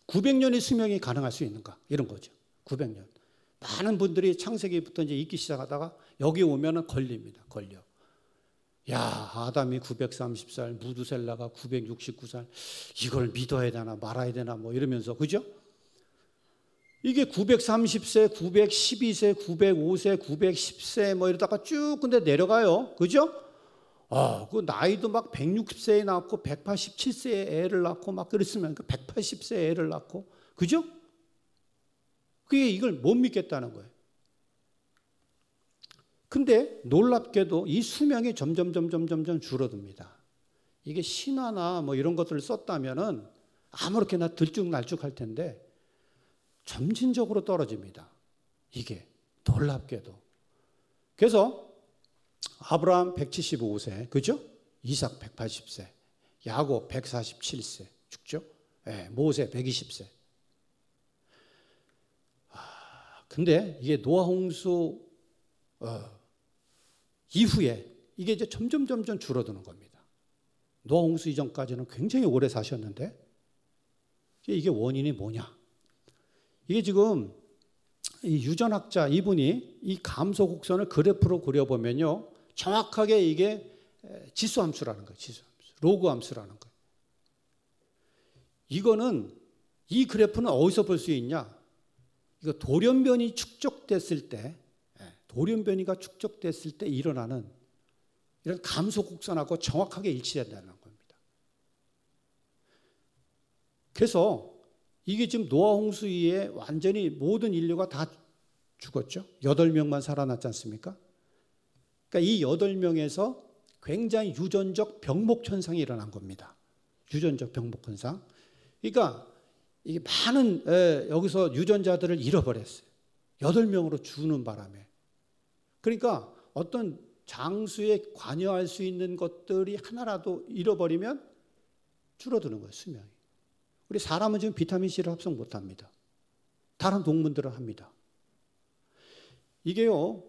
900년의 수명이 가능할 수 있는가? 이런 거죠. 900년. 많은 분들이 창세기부터 이제 읽기 시작하다가 여기 오면은 걸립니다. 걸려. 야, 아담이 930살, 무두셀라가 969살. 이걸 믿어야 되나 말아야 되나 뭐 이러면서, 그죠? 이게 930세, 912세, 905세, 910세 뭐 이러다가 쭉 근데 내려가요. 그죠? 그 나이도 막 160세에 낳고 187세에 애를 낳고 막 그랬으면 180세에 애를 낳고, 그죠? 그게 이걸 못 믿겠다는 거예요. 근데 놀랍게도 이 수명이 점점 줄어듭니다. 이게 신화나 뭐 이런 것들을 썼다면은 아무렇게나 들쭉날쭉할 텐데 점진적으로 떨어집니다. 이게 놀랍게도. 그래서 아브라함 175세, 그죠? 이삭 180세, 야곱 147세 죽죠? 모세 120세. 근데 이게 노아 홍수 이후에 이게 이제 점점 줄어드는 겁니다. 노아 홍수 이전까지는 굉장히 오래 사셨는데 이게 원인이 뭐냐? 이게 지금 이 유전학자 이분이 이 감소 곡선을 그래프로 그려보면요 정확하게 이게 지수함수라는 거예요. 지수함수. 로그 함수라는 거예요. 이거는 이 그래프는 어디서 볼 수 있냐? 이거 돌연변이 축적됐을 때, 돌연변이가 축적됐을 때 일어나는 이런 감소 곡선하고 정확하게 일치된다는 겁니다. 그래서 이게 지금 노아 홍수 이후에 완전히 모든 인류가 다 죽었죠. 8명만 살아났지 않습니까? 그러니까 이 8명에서 굉장히 유전적 병목 현상이 일어난 겁니다. 유전적 병목 현상. 그러니까 이게 많은 여기서 유전자들을 잃어버렸어요. 8명으로 죽는 바람에. 그러니까 어떤 장수에 관여할 수 있는 것들이 하나라도 잃어버리면 줄어드는 거예요, 수명이. 우리 사람은 지금 비타민C를 합성 못합니다. 다른 동물들은 합니다. 이게요,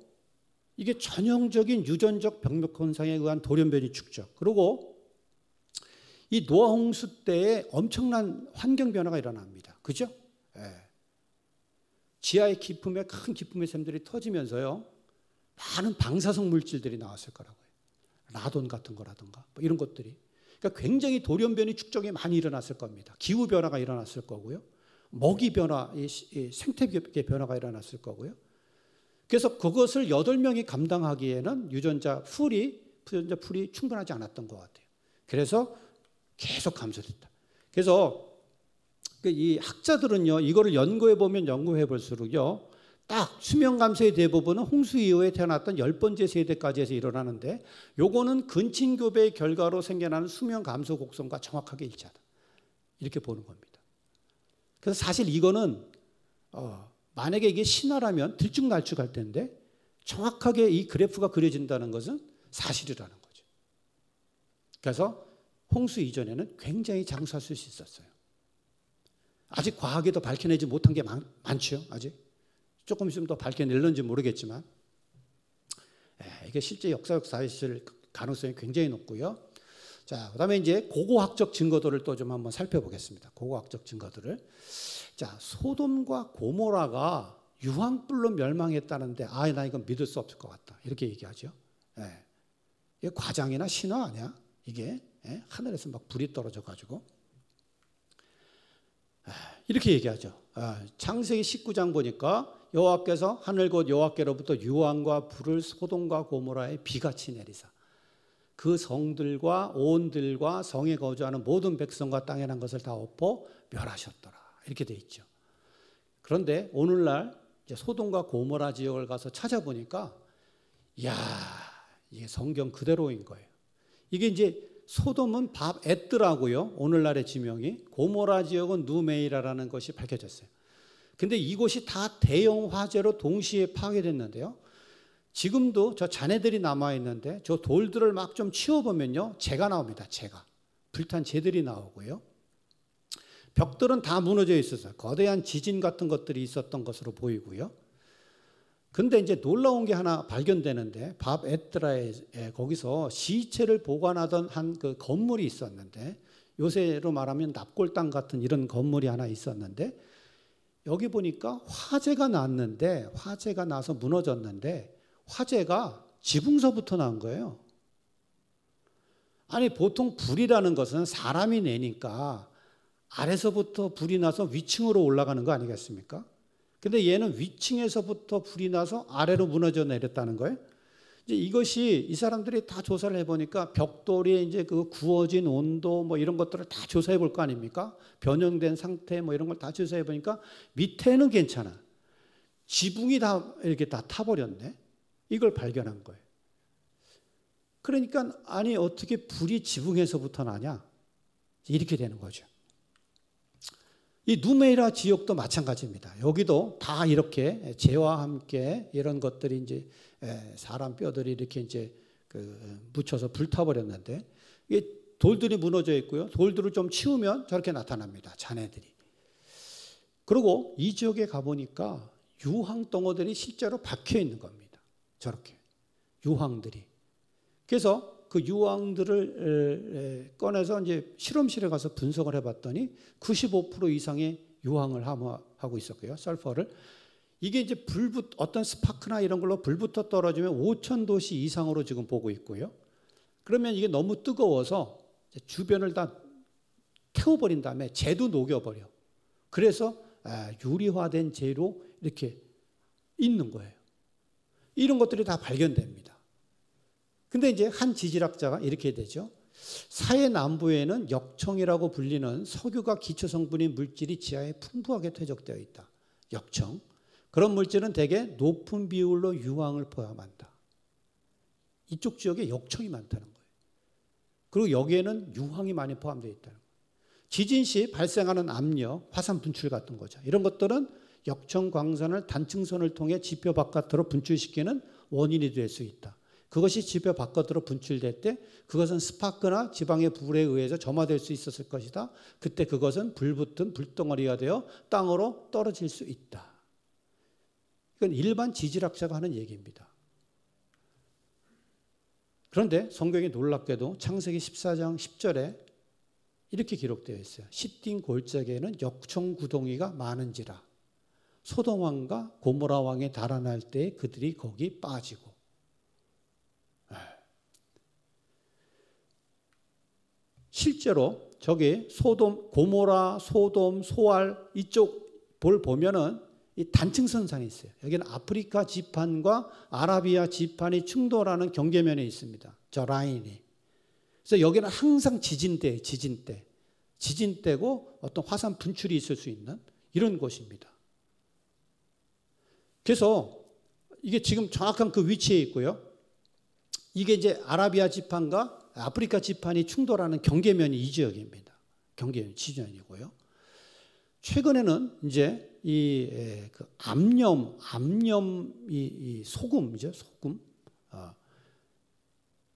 이게 전형적인 유전적 병목 현상에 의한 돌연변이 축적. 그리고 이 노아 홍수 때에 엄청난 환경 변화가 일어납니다. 그죠? 예. 지하의 기품에 큰 기품의 샘들이 터지면서요, 많은 방사성 물질들이 나왔을 거라고요. 라돈 같은 거라든가 뭐 이런 것들이. 그러니까 굉장히 돌연변이 축적이 많이 일어났을 겁니다. 기후 변화가 일어났을 거고요. 먹이 변화, 생태계 변화가 일어났을 거고요. 그래서 그것을 8명이 감당하기에는 유전자 풀이 충분하지 않았던 것 같아요. 그래서 계속 감소됐다. 그래서 이 학자들은요, 이거를 연구해 보면 연구해 볼수록요, 딱 수명 감소의 대부분은 홍수 이후에 태어났던 10번째 세대까지 해서 일어나는데, 요거는 근친교배의 결과로 생겨나는 수명 감소 곡선과 정확하게 일치하다. 이렇게 보는 겁니다. 그래서 사실 이거는 만약에 이게 신화라면 들쭉날쭉할 텐데, 정확하게 이 그래프가 그려진다는 것은 사실이라는 거죠. 그래서 홍수 이전에는 굉장히 장수할 수 있었어요. 아직 과학에도 밝혀내지 못한 게 많죠. 아직 조금 있으면 더 밝혀낼는지 모르겠지만, 이게 실제 역사적 사실 가능성이 굉장히 높고요. 자, 그다음에 이제 고고학적 증거들을 또 좀 한번 살펴보겠습니다. 고고학적 증거들을. 자, 소돔과 고모라가 유황불로 멸망했다는데, 나 이건 믿을 수 없을 것 같다, 이렇게 얘기하죠. 이게 과장이나 신화 아니야? 이게 하늘에서 막 불이 떨어져 가지고 이렇게 얘기하죠. 창세기 19장 보니까 여호와께서 하늘 곧 여호와께로부터 유황과 불을 소돔과 고모라에 비같이 내리사 그 성들과 온들과 성에 거주하는 모든 백성과 땅에 난 것을 다 엎어 멸하셨더라, 이렇게 돼 있죠. 그런데 오늘날 이제 소돔과 고모라 지역을 가서 찾아보니까, 이야, 이게 성경 그대로인 거예요. 이게 이제 소돔은 밥에뜨라고요, 오늘날의 지명이. 고모라 지역은 누메이라라는 것이 밝혀졌어요. 근데 이곳이 다 대형 화재로 동시에 파괴됐는데요, 지금도 저 잔해들이 남아있는데 저 돌들을 막 좀 치워보면요, 재가 나옵니다. 재가. 불탄 재들이 나오고요. 벽들은 다 무너져 있어서 거대한 지진 같은 것들이 있었던 것으로 보이고요. 근데 이제 놀라운 게 하나 발견되는데, 밥에뜨라에 거기서 시체를 보관하던 한 그 건물이 있었는데, 요새로 말하면 납골당 같은 이런 건물이 하나 있었는데, 여기 보니까 화재가 났는데, 화재가 나서 무너졌는데, 화재가 지붕서부터 난 거예요. 아니, 보통 불이라는 것은 사람이 내니까 아래서부터 불이 나서 위층으로 올라가는 거 아니겠습니까? 근데 얘는 위층에서부터 불이 나서 아래로 무너져 내렸다는 거예요. 이제 이것이 이 사람들이 다 조사를 해보니까 벽돌이 이제 그 구워진 온도 뭐 이런 것들을 다 조사해 볼 거 아닙니까? 변형된 상태 뭐 이런 걸 다 조사해 보니까 밑에는 괜찮아. 지붕이 다 이렇게 다 타버렸네. 이걸 발견한 거예요. 그러니까 아니 어떻게 불이 지붕에서부터 나냐? 이렇게 되는 거죠. 이 누메이라 지역도 마찬가지입니다. 여기도 다 이렇게 재와 함께 이런 것들이 이제 사람 뼈들이 이렇게 이제 묻혀서 불타버렸는데, 이게 돌들이 무너져 있고요. 돌들을 좀 치우면 저렇게 나타납니다. 잔해들이. 그리고 이 지역에 가보니까 유황 덩어들이 실제로 박혀 있는 겁니다. 저렇게 유황들이. 그래서 그 유황들을 꺼내서 이제 실험실에 가서 분석을 해봤더니 95% 이상의 유황을 함유하고 있었고요. 설퍼를. 이게 이제 어떤 스파크나 이런 걸로 불부터 떨어지면 5,000도씨 이상으로 지금 보고 있고요. 그러면 이게 너무 뜨거워서 주변을 다 태워버린 다음에 재도 녹여버려. 그래서 유리화된 재로 이렇게 있는 거예요. 이런 것들이 다 발견됩니다. 근데 이제 한 지질학자가 이렇게 되죠. 사해 남부에는 역청이라고 불리는 석유가 기초 성분인 물질이 지하에 풍부하게 퇴적되어 있다. 역청. 그런 물질은 대개 높은 비율로 유황을 포함한다. 이쪽 지역에 역청이 많다는 거예요. 그리고 여기에는 유황이 많이 포함되어 있다는 거예요. 지진 시 발생하는 압력, 화산 분출 같은 거죠. 이런 것들은 역청 광선을 단층선을 통해 지표 바깥으로 분출시키는 원인이 될 수 있다. 그것이 지표 바깥으로 분출될 때 그것은 스파크나 지방의 불에 의해서 점화될 수 있었을 것이다. 그때 그것은 불붙은 불덩어리가 되어 땅으로 떨어질 수 있다. 이건 일반 지질학자가 하는 얘기입니다. 그런데 성경이 놀랍게도 창세기 14장 10절에 이렇게 기록되어 있어요. 시딘 골짜기에는 역청 구덩이가 많은지라 소돔 왕과 고모라 왕이 달아날 때 그들이 거기 빠지고. 실제로 저기 소돔, 고모라, 소돔, 소알 이쪽 볼 보면은 이 단층선상이 있어요. 여기는 아프리카 지판과 아라비아 지판이 충돌하는 경계면에 있습니다. 저 라인이. 그래서 여기는 항상 지진대고 어떤 화산 분출이 있을 수 있는 이런 곳입니다. 그래서 이게 지금 정확한 그 위치에 있고요. 이게 이제 아라비아 지판과 아프리카 지판이 충돌하는 경계면이 이 지역입니다. 경계면 지전이고요. 최근에는 이제 그 이 소금이죠.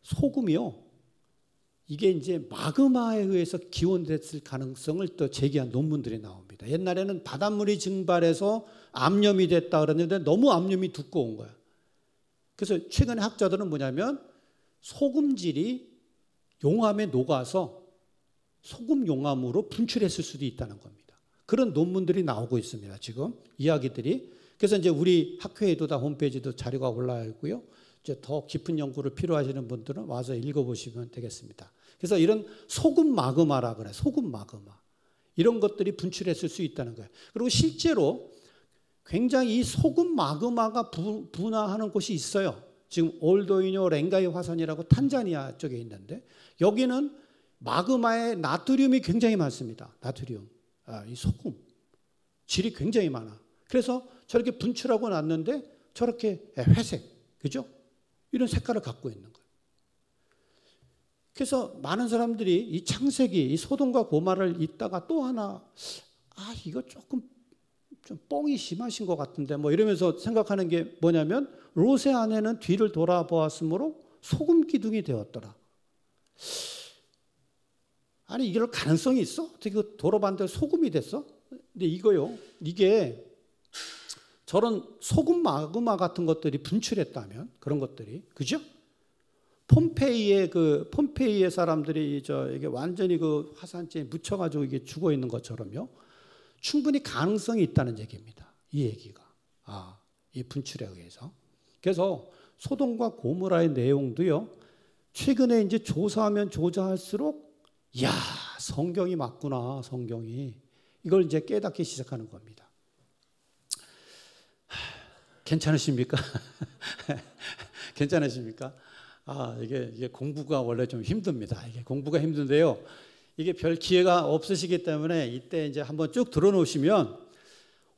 소금이요. 이게 이제 마그마에 의해서 기원됐을 가능성을 또 제기한 논문들이 나옵니다. 옛날에는 바닷물이 증발해서 암염이 됐다 그랬는데 너무 암염이 두꺼운 거야. 그래서 최근에 학자들은 뭐냐면 소금질이 용암에 녹아서 소금 용암으로 분출했을 수도 있다는 겁니다. 그런 논문들이 나오고 있습니다. 지금 이야기들이. 그래서 이제 우리 학회에도 다 홈페이지도 자료가 올라와 있고요. 이제 더 깊은 연구를 필요하시는 분들은 와서 읽어보시면 되겠습니다. 그래서 이런 소금 마그마라 그래. 소금 마그마. 이런 것들이 분출했을 수 있다는 거예요. 그리고 실제로 굉장히 이 소금 마그마가 분화하는 곳이 있어요. 지금 올도이뇨 랭가이 화산이라고 탄자니아 쪽에 있는데 여기는 마그마에 나트륨이 굉장히 많습니다. 나트륨. 이 소금. 질이 굉장히 많아. 그래서 저렇게 분출하고 났는데 저렇게 회색. 그죠? 이런 색깔을 갖고 있는 거예요. 그래서 많은 사람들이 이 창세기, 이 소돔과 고모라를 읽다가 또 하나, 이거 조금 좀 뻥이 심하신 것 같은데 뭐 이러면서 생각하는 게 뭐냐면 롯의 아내는 뒤를 돌아보았으므로 소금 기둥이 되었더라. 아니 이럴 가능성이 있어? 어떻게 돌아봤는데 소금이 됐어? 근데 이거요. 이게 저런 소금 마그마 같은 것들이 분출했다면 그런 것들이 그죠? 폼페이의 사람들이 이게 완전히 그 화산재에 묻혀가지고 이게 죽어 있는 것처럼요. 충분히 가능성이 있다는 얘기입니다. 이 얘기가. 이 분출에 의해서. 그래서 소돔과 고모라의 내용도요. 최근에 이제 조사하면 조사할수록 성경이 맞구나. 성경이. 이걸 이제 깨닫기 시작하는 겁니다. 괜찮으십니까? 괜찮으십니까? 이게 공부가 원래 좀 힘듭니다. 이게 공부가 힘든데요. 이게 별 기회가 없으시기 때문에 이때 이제 한번 쭉 들어놓으시면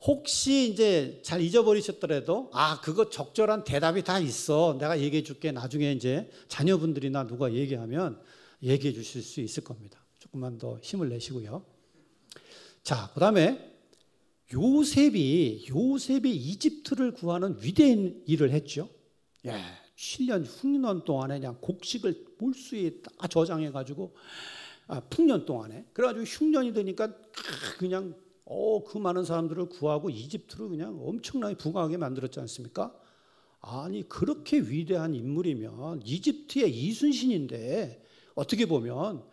혹시 이제 잘 잊어버리셨더라도 그거 적절한 대답이 다 있어. 내가 얘기해 줄게. 나중에 이제 자녀분들이나 누가 얘기하면 얘기해 주실 수 있을 겁니다. 조금만 더 힘을 내시고요. 자, 그다음에 요셉이 이집트를 구하는 위대한 일을 했죠. 7년 흉년 동안에 그냥 곡식을 몰수에 다 저장해가지고 풍년 동안에 그래가지고 흉년이 되니까 그냥 그 많은 사람들을 구하고 이집트를 그냥 엄청나게 부강하게 만들었지 않습니까? 아니 그렇게 위대한 인물이면 이집트의 이순신인데 어떻게 보면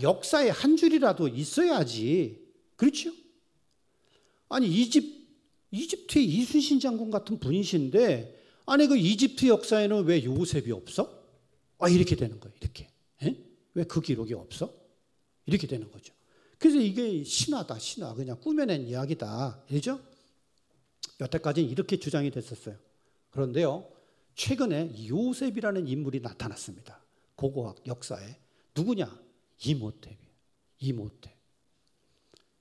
역사에 한 줄이라도 있어야지. 그렇죠? 아니 이집트의 이순신 장군 같은 분이신데 아니 그 이집트 역사에는 왜 요셉이 없어? 이렇게 되는 거예요. 이렇게. 왜 그 기록이 없어? 이렇게 되는 거죠. 그래서 이게 신화다, 신화. 그냥 꾸며낸 이야기다. 그죠? 여태까지는 이렇게 주장이 됐었어요. 그런데요, 최근에 요셉이라는 인물이 나타났습니다. 고고학 역사에. 누구냐? 이모텝이에요. 이모텝.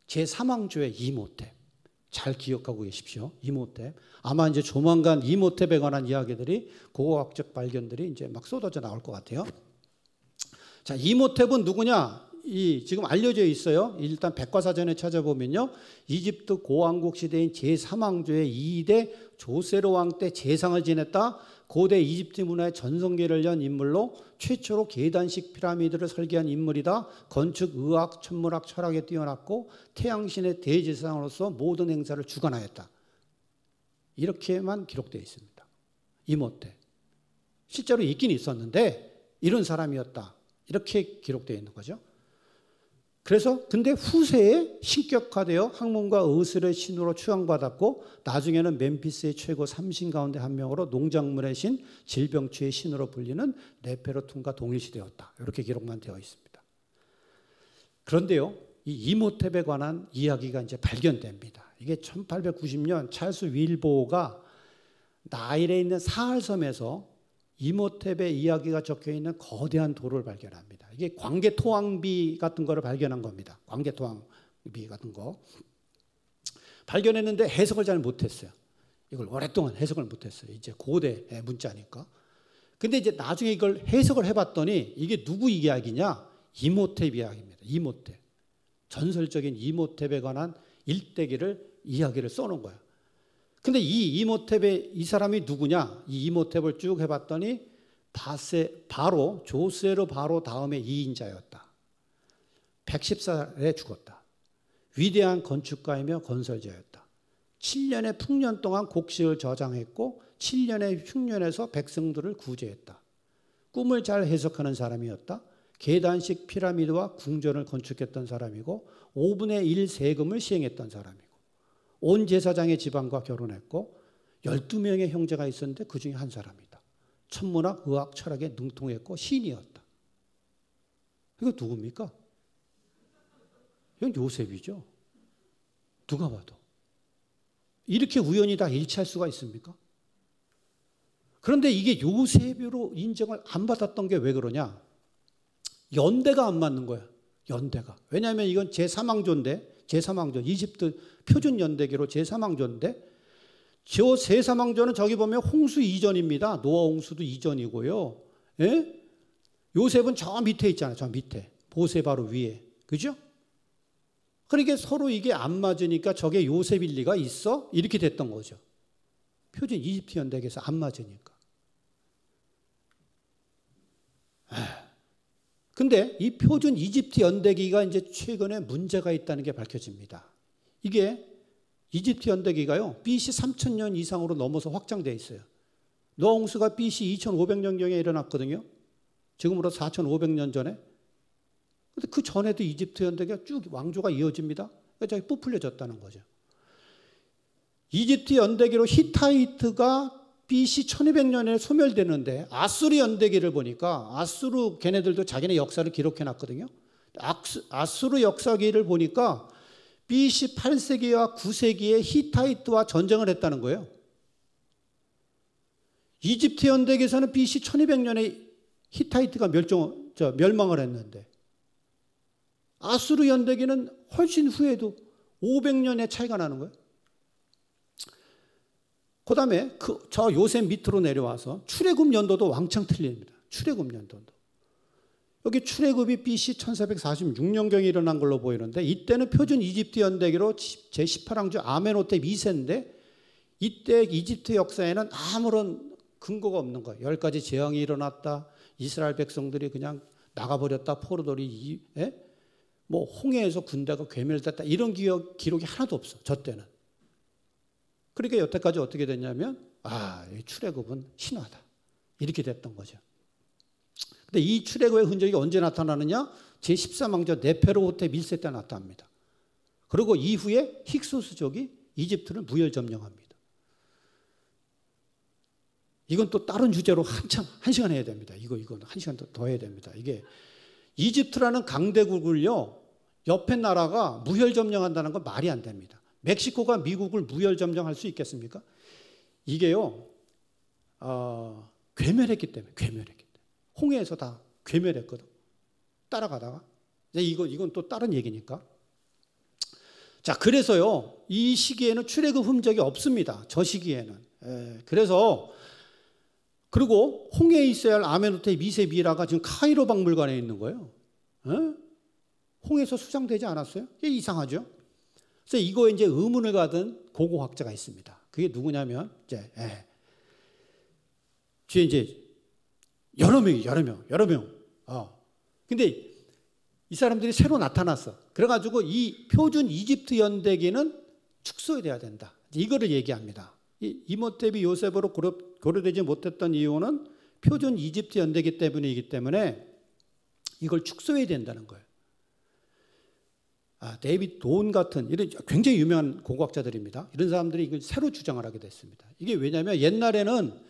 제3왕조의 이모텝. 잘 기억하고 계십시오. 이모텝. 아마 이제 조만간 이모텝에 관한 이야기들이, 고고학적 발견들이 이제 막 쏟아져 나올 것 같아요. 자, 이모텝은 누구냐? 지금 알려져 있어요. 일단 백과사전에 찾아보면요, 이집트 고왕국 시대인 제3왕조의 2대 조세르 왕 때 재상을 지냈다. 고대 이집트 문화의 전성기를 연 인물로 최초로 계단식 피라미드를 설계한 인물이다. 건축, 의학, 천문학, 철학에 뛰어났고 태양신의 대제사장으로서 모든 행사를 주관하였다. 이렇게만 기록되어 있습니다. 이모텝. 실제로 있긴 있었는데 이런 사람이었다. 이렇게 기록되어 있는 거죠. 그래서 근데 후세에 신격화되어 학문과 의술의 신으로 추앙받았고 나중에는 멤피스의 최고 3신 가운데 한 명으로 농작물의 신, 질병치의 신으로 불리는 네페르툼과 동일시되었다. 이렇게 기록만 되어 있습니다. 그런데요, 이 이모텝에 관한 이야기가 이제 발견됩니다. 이게 1890년 찰스 윌보가 나일에 있는 사할섬에서 이모텝의 이야기가 적혀있는 거대한 돌을 발견합니다. 이게 광개토왕비 같은 거를 발견한 겁니다. 광개토왕비 같은 거. 발견했는데 해석을 잘 못했어요. 이걸 오랫동안 해석을 못했어요. 이제 고대 문자니까. 근데 이제 나중에 이걸 해석을 해봤더니 이게 누구 이야기냐? 이모텝 이야기입니다. 이모텝. 전설적인 이모텝에 관한 일대기를 이야기를 써놓은 거예요. 근데 이 이모텝의 이 사람이 누구냐? 이 이모텝을 쭉 해봤더니 바로 조세르 바로 다음에 2인자였다. 110살에 죽었다. 위대한 건축가이며 건설자였다. 7년의 풍년 동안 곡식을 저장했고 7년의 흉년에서 백성들을 구제했다. 꿈을 잘 해석하는 사람이었다. 계단식 피라미드와 궁전을 건축했던 사람이고 5분의 1 세금을 시행했던 사람이고 온 제사장의 집안과 결혼했고 12명의 형제가 있었는데 그 중에 한 사람이다. 천문학, 의학, 철학에 능통했고 신이었다. 이거 누굽니까? 이건 요셉이죠. 누가 봐도. 이렇게 우연히 다 일치할 수가 있습니까? 그런데 이게 요셉으로 인정을 안 받았던 게 왜 그러냐? 연대가 안 맞는 거야. 연대가. 왜냐하면 이건 제3왕조인데 제3왕조, 이집트 표준 연대기로 제3왕조인데 저 제3왕조는 저기 보면 홍수 이전입니다. 노아 홍수도 이전이고요. 예? 요셉은 저 밑에 있잖아요. 저 밑에. 보세 바로 위에. 그죠? 그러니까 서로 이게 안 맞으니까 저게 요셉일 리가 있어? 이렇게 됐던 거죠. 표준 이집트 연대기에서 안 맞으니까. 근데 이 표준 이집트 연대기가 이제 최근에 문제가 있다는 게 밝혀집니다. 이게 이집트 연대기가요, BC 3000년 이상으로 넘어서 확장되어 있어요. 노아 홍수가 BC 2500년경에 일어났거든요. 지금으로 4500년 전에. 근데 그 전에도 이집트 연대기가 쭉 왕조가 이어집니다. 그러니까 부풀려졌다는 거죠. 이집트 연대기로 히타이트가 BC 1200년에 소멸되는데 아수르 연대기를 보니까 아수르 걔네들도 자기네 역사를 기록해 놨거든요. 아수르 역사기를 보니까 BC 8세기와 9세기에 히타이트와 전쟁을 했다는 거예요. 이집트 연대기에서는 BC 1200년에 히타이트가 멸망을 했는데 아수르 연대기는 훨씬 후에도 500년의 차이가 나는 거예요. 그 다음에 저 요셉 밑으로 내려와서 출애굽 연도도 왕창 틀립니다. 출애굽 연도도. 여기 출애굽이 BC 1446년경에 일어난 걸로 보이는데 이때는 표준 이집트 연대기로 제18왕조 아멘호텝 2세인데 이때 이집트 역사에는 아무런 근거가 없는 거예요. 10가지 재앙이 일어났다. 이스라엘 백성들이 그냥 나가버렸다. 포로들이 뭐 홍해에서 군대가 괴멸됐다. 이런 기록이 하나도 없어. 저 때는. 그러니까 여태까지 어떻게 됐냐면 이 출애굽은 신화다. 이렇게 됐던 거죠. 근데 이 출애굽의 흔적이 언제 나타나느냐? 제13왕조 네페르호텝 1세 때 나타납니다. 그리고 이후에 힉소스족이 이집트를 무혈 점령합니다. 이건 또 다른 주제로 한참 1시간 해야 됩니다. 이건 1시간 더 해야 됩니다. 이게 이집트라는 강대국을요, 옆에 나라가 무혈 점령한다는 건 말이 안 됩니다. 멕시코가 미국을 무혈 점령할 수 있겠습니까? 이게요, 괴멸했기 때문에, 홍해에서 다 괴멸했거든. 따라가다가. 이건 또 다른 얘기니까. 자, 그래서요, 이 시기에는 출애굽 흔적이 없습니다. 저 시기에는. 그래서, 그리고 홍해에 있어야 할 아멘호테 미세 미라가 지금 카이로 박물관에 있는 거예요. 홍해에서 수장되지 않았어요? 이게 이상하죠? 그래서 이거에 이제 의문을 가든 고고학자가 있습니다. 그게 누구냐면, 뒤에 이제 여러 명. 근데 이 사람들이 새로 나타났어. 그래가지고 이 표준 이집트 연대기는 축소돼야 된다. 이거를 얘기합니다. 이모텝이 요셉으로 고려되지 못했던 이유는 표준 이집트 연대기 때문이기 때문에 이걸 축소해야 된다는 거예요. 데이비드 돈 같은 이런 굉장히 유명한 고고학자들입니다. 이런 사람들이 이걸 새로 주장을 하게 됐습니다. 이게 왜냐하면 옛날에는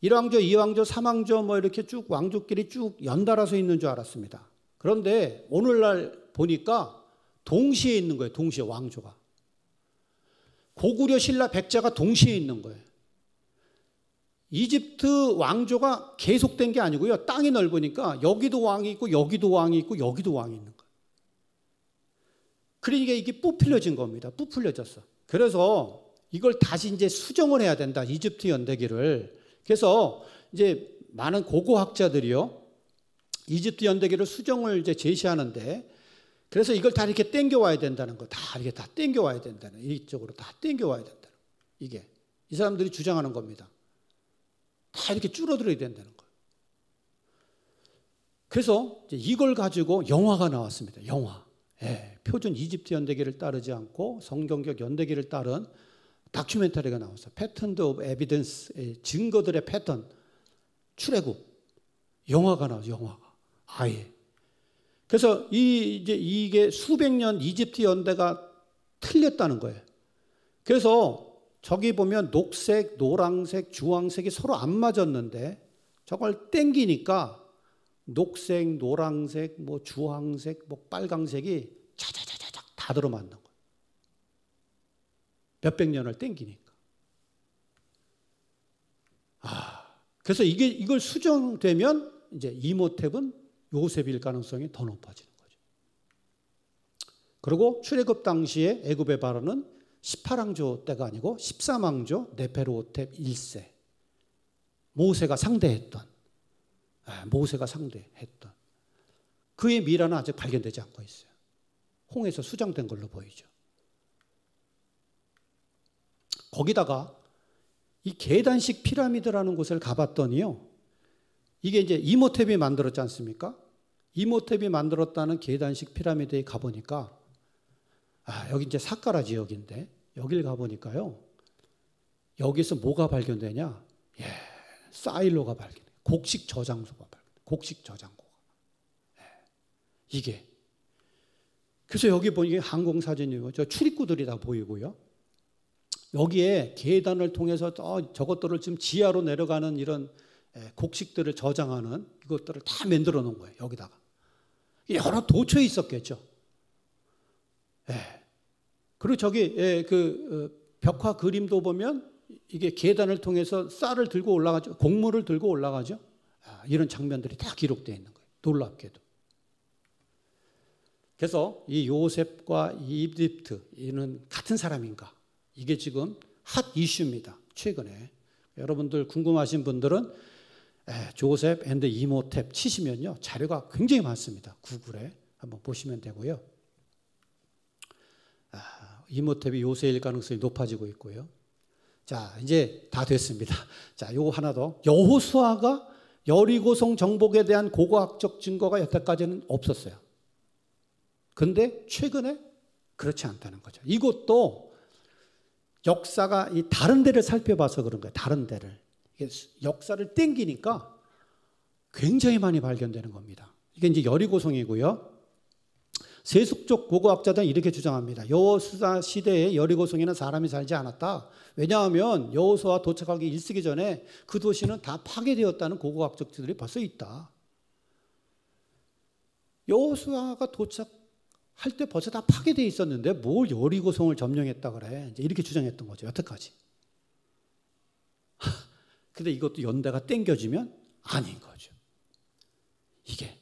1왕조, 2왕조, 3왕조 뭐 이렇게 쭉 왕조끼리 쭉 연달아서 있는 줄 알았습니다. 그런데 오늘날 보니까 동시에 있는 거예요. 동시에 왕조가. 고구려 신라 백제가 동시에 있는 거예요. 이집트 왕조가 계속된 게 아니고요. 땅이 넓으니까 여기도 왕이 있고 여기도 왕이 있고 여기도 왕이 있는 거예요. 그러니까 이게 부풀려진 겁니다. 부풀려졌어. 그래서 이걸 다시 이제 수정을 해야 된다. 이집트 연대기를. 그래서 이제 많은 고고학자들이요, 이집트 연대기를 수정을 이제 제시하는데, 그래서 이걸 다 이렇게 땡겨와야 된다는 거, 다 이렇게 다 땡겨와야 된다는, 이쪽으로 다 땡겨와야 된다는, 이게 이 사람들이 주장하는 겁니다. 다 이렇게 줄어들어야 된다는 거예요. 그래서 이제 이걸 가지고 영화가 나왔습니다. 영화. 표준 이집트 연대기를 따르지 않고 성경적 연대기를 따른 다큐멘터리가 나왔어요. 패턴드 오브 에비던스, 증거들의 패턴, 출애굽. 영화가 나와요. 영화가. 아예. 그래서 이게 수백 년 이집트 연대가 틀렸다는 거예요. 그래서 저기 보면 녹색, 노란색, 주황색이 서로 안 맞았는데 저걸 땡기니까 녹색, 노란색, 뭐 주황색, 뭐 빨강색이 차차차차차 다 들어맞는 거예요. 몇백 년을 땡기니까. 그래서 이걸 수정되면 이제 이모텝은 요셉일 가능성이 더 높아지는 거죠. 그리고 출애굽 당시에 애굽의 바로는 18왕조 때가 아니고 13왕조 네페르호텝 1세. 모세가 상대했던 그의 미라는 아직 발견되지 않고 있어요. 홍해에서 수정된 걸로 보이죠. 거기다가 이 계단식 피라미드라는 곳을 가봤더니요, 이게 이제 이모텝이 만들었지 않습니까? 이모텝이 만들었다는 계단식 피라미드에 가보니까, 여기 이제 사카라 지역인데, 여길 가보니까요, 여기서 뭐가 발견되냐? 사일로가 발견돼요. 곡식 저장소가 발견돼요. 곡식 저장고가. 이게. 그래서 여기 보니까 항공사진이고, 저 출입구들이 다 보이고요. 여기에 계단을 통해서 저것들을 지금 지하로 내려가는 이런 곡식들을 저장하는 이것들을 다 만들어 놓은 거예요. 여기다가. 여러 도처에 있었겠죠. 그리고 저기 벽화 그림도 보면 이게 계단을 통해서 쌀을 들고 올라가죠. 곡물을 들고 올라가죠. 이런 장면들이 다 기록되어 있는 거예요. 놀랍게도. 그래서 이 요셉과 이집트 이는 같은 사람인가? 이게 지금 핫 이슈입니다. 최근에. 여러분들 궁금하신 분들은 조셉 앤드 이모텝 치시면요, 자료가 굉장히 많습니다. 구글에 한번 보시면 되고요. 이모텝이 요셉일 가능성이 높아지고 있고요. 자, 이제 다 됐습니다. 자, 요거 하나 더. 여호수아가 여리고성 정복에 대한 고고학적 증거가 여태까지는 없었어요. 근데 최근에 그렇지 않다는 거죠. 이것도 역사가 이 다른 데를 살펴봐서 그런 거예요. 다른 데를. 역사를 땡기니까 굉장히 많이 발견되는 겁니다. 이게 이제 여리고성이고요. 세속적 고고학자들은 이렇게 주장합니다. 여호수아 시대에 여리고성에는 사람이 살지 않았다. 왜냐하면 여호수아 도착하기 1세기 전에 그 도시는 다 파괴되었다는 고고학자들이 벌써 있다. 여호수아가 도착할 때 벌써 다 파괴되어 있었는데 뭘 여리고성을 점령했다 그래. 이제 이렇게 주장했던 거죠. 여태까지. 근데 이것도 연대가 땡겨지면 아닌 거죠. 이게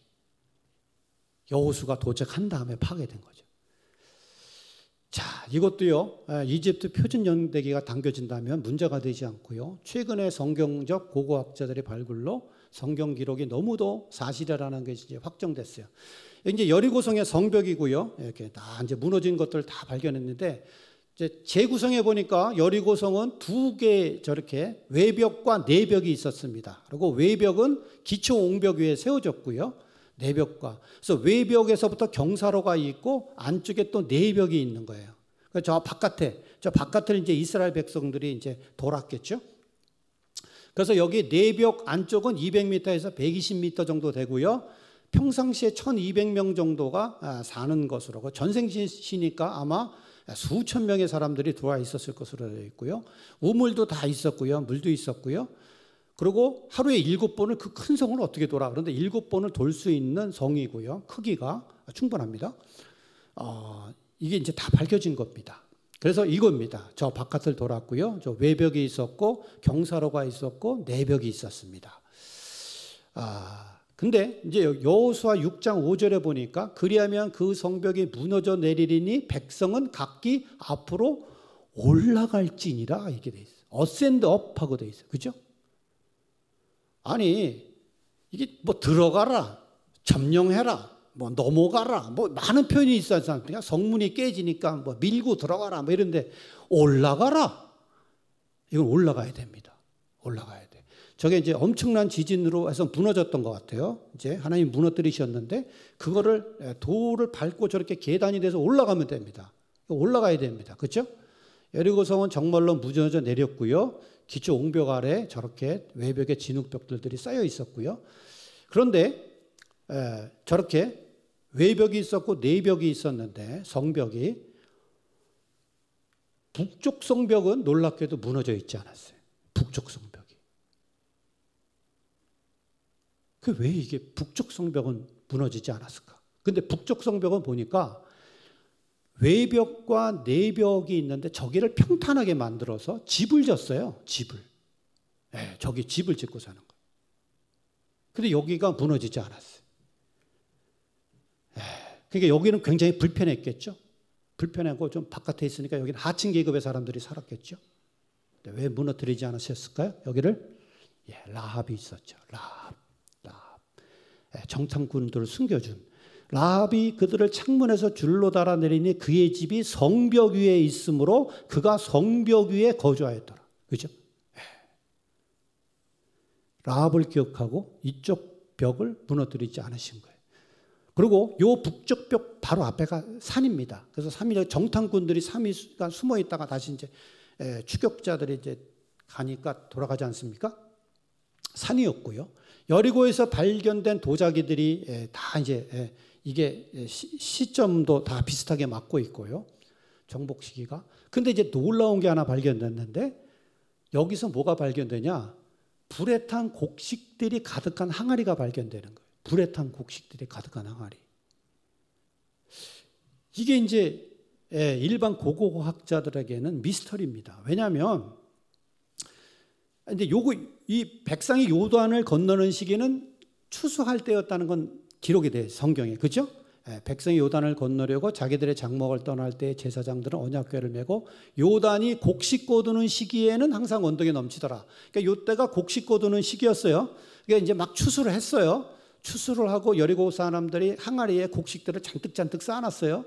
여호수가 도착한 다음에 파괴된 거죠. 자, 이것도요, 이집트 표준 연대기가 당겨진다면 문제가 되지 않고요. 최근에 성경적 고고학자들의 발굴로 성경 기록이 너무도 사실이라는 것이 이제 확정됐어요. 이제 여리고성의 성벽이고요. 이렇게 다 이제 무너진 것들 다 발견했는데, 이제 재구성해 보니까 여리고성은 2개 저렇게 외벽과 내벽이 있었습니다. 그리고 외벽은 기초 옹벽 위에 세워졌고요. 내벽과. 그래서 외벽에서부터 경사로가 있고 안쪽에 또 내벽이 있는 거예요. 저 바깥을 이제 이스라엘 백성들이 이제 돌았겠죠. 그래서 여기 내벽 안쪽은 200m에서 120m 정도 되고요. 평상시에 1200명 정도가 사는 것으로, 전생시니까 아마 수천 명의 사람들이 들어와 있었을 것으로 되어 있고요. 우물도 다 있었고요. 물도 있었고요. 그리고 하루에 7번을 그 큰 성을 어떻게 돌아? 그런데 7번을 돌 수 있는 성이고요. 크기가 충분합니다. 이게 이제 다 밝혀진 겁니다. 그래서 이겁니다. 저 바깥을 돌았고요. 저 외벽이 있었고 경사로가 있었고 내벽이 있었습니다. 근데 이제 여호수아 6장 5절에 보니까 그리하면 그 성벽이 무너져 내리리니 백성은 각기 앞으로 올라갈지니라 이렇게 돼 있어요. 어센드 업하고 돼 있어요. 그죠? 아니 이게 뭐 들어가라, 점령해라, 뭐 넘어가라, 뭐 많은 표현이 있어야 않습니까? 성문이 깨지니까 뭐 밀고 들어가라, 뭐 이런데 올라가라. 이건 올라가야 됩니다. 올라가야 돼. 저게 이제 엄청난 지진으로 해서 무너졌던 것 같아요. 이제 하나님 무너뜨리셨는데 그거를 돌을 밟고 저렇게 계단이 돼서 올라가면 됩니다. 올라가야 됩니다. 그렇죠? 여리고성은 정말로 무너져 내렸고요. 기초 옹벽 아래 저렇게 외벽에 진흙벽들이 쌓여 있었고요. 그런데 저렇게 외벽이 있었고 내벽이 있었는데 성벽이 북쪽 성벽은 놀랍게도 무너져 있지 않았어요. 북쪽 성벽이. 왜 이게 북쪽 성벽은 무너지지 않았을까? 근데 북쪽 성벽은 보니까 외벽과 내벽이 있는데 저기를 평탄하게 만들어서 집을 졌어요. 집을. 저기 집을 짓고 사는 거예요. 근데 여기가 무너지지 않았어요. 그러니까 여기는 굉장히 불편했겠죠. 불편하고 좀 바깥에 있으니까 여기는 하층 계급의 사람들이 살았겠죠. 근데 왜 무너뜨리지 않으셨을까요? 여기를 라합이 있었죠. 라합. 정탐꾼들을 숨겨준 라합이 그들을 창문에서 줄로 달아내리니 그의 집이 성벽 위에 있으므로 그가 성벽 위에 거주하였더라. 그렇죠? 라합을 기억하고 이쪽 벽을 무너뜨리지 않으신 거예요. 그리고 요 북쪽 벽 바로 앞에가 산입니다. 그래서 3일 정탐꾼들이 3일간 숨어 있다가 다시 이제 추격자들이 이제 가니까 돌아가지 않습니까? 산이었고요. 여리고에서 발견된 도자기들이 다 이제 이게 시점도 다 비슷하게 맞고 있고요. 정복 시기가. 근데 이제 놀라운 게 하나 발견됐는데 여기서 뭐가 발견되냐? 불에 탄 곡식들이 가득한 항아리가 발견되는 거예요. 불에 탄 곡식들이 가득한 항아리. 이게 이제 일반 고고학자들에게는 미스터리입니다. 왜냐하면 근데 이 백성이 요단을 건너는 시기는 추수할 때였다는 건 기록이 돼요. 성경에. 그렇죠? 백성이 요단을 건너려고 자기들의 장막을 떠날 때 제사장들은 언약궤를 메고 요단이 곡식 거두는 시기에는 항상 언덕에 넘치더라. 그러니까 요때가 곡식 거두는 시기였어요. 그러니까 이제 막 추수를 했어요. 추수를 하고 여리고 사람들이 항아리에 곡식들을 잔뜩 쌓아놨어요.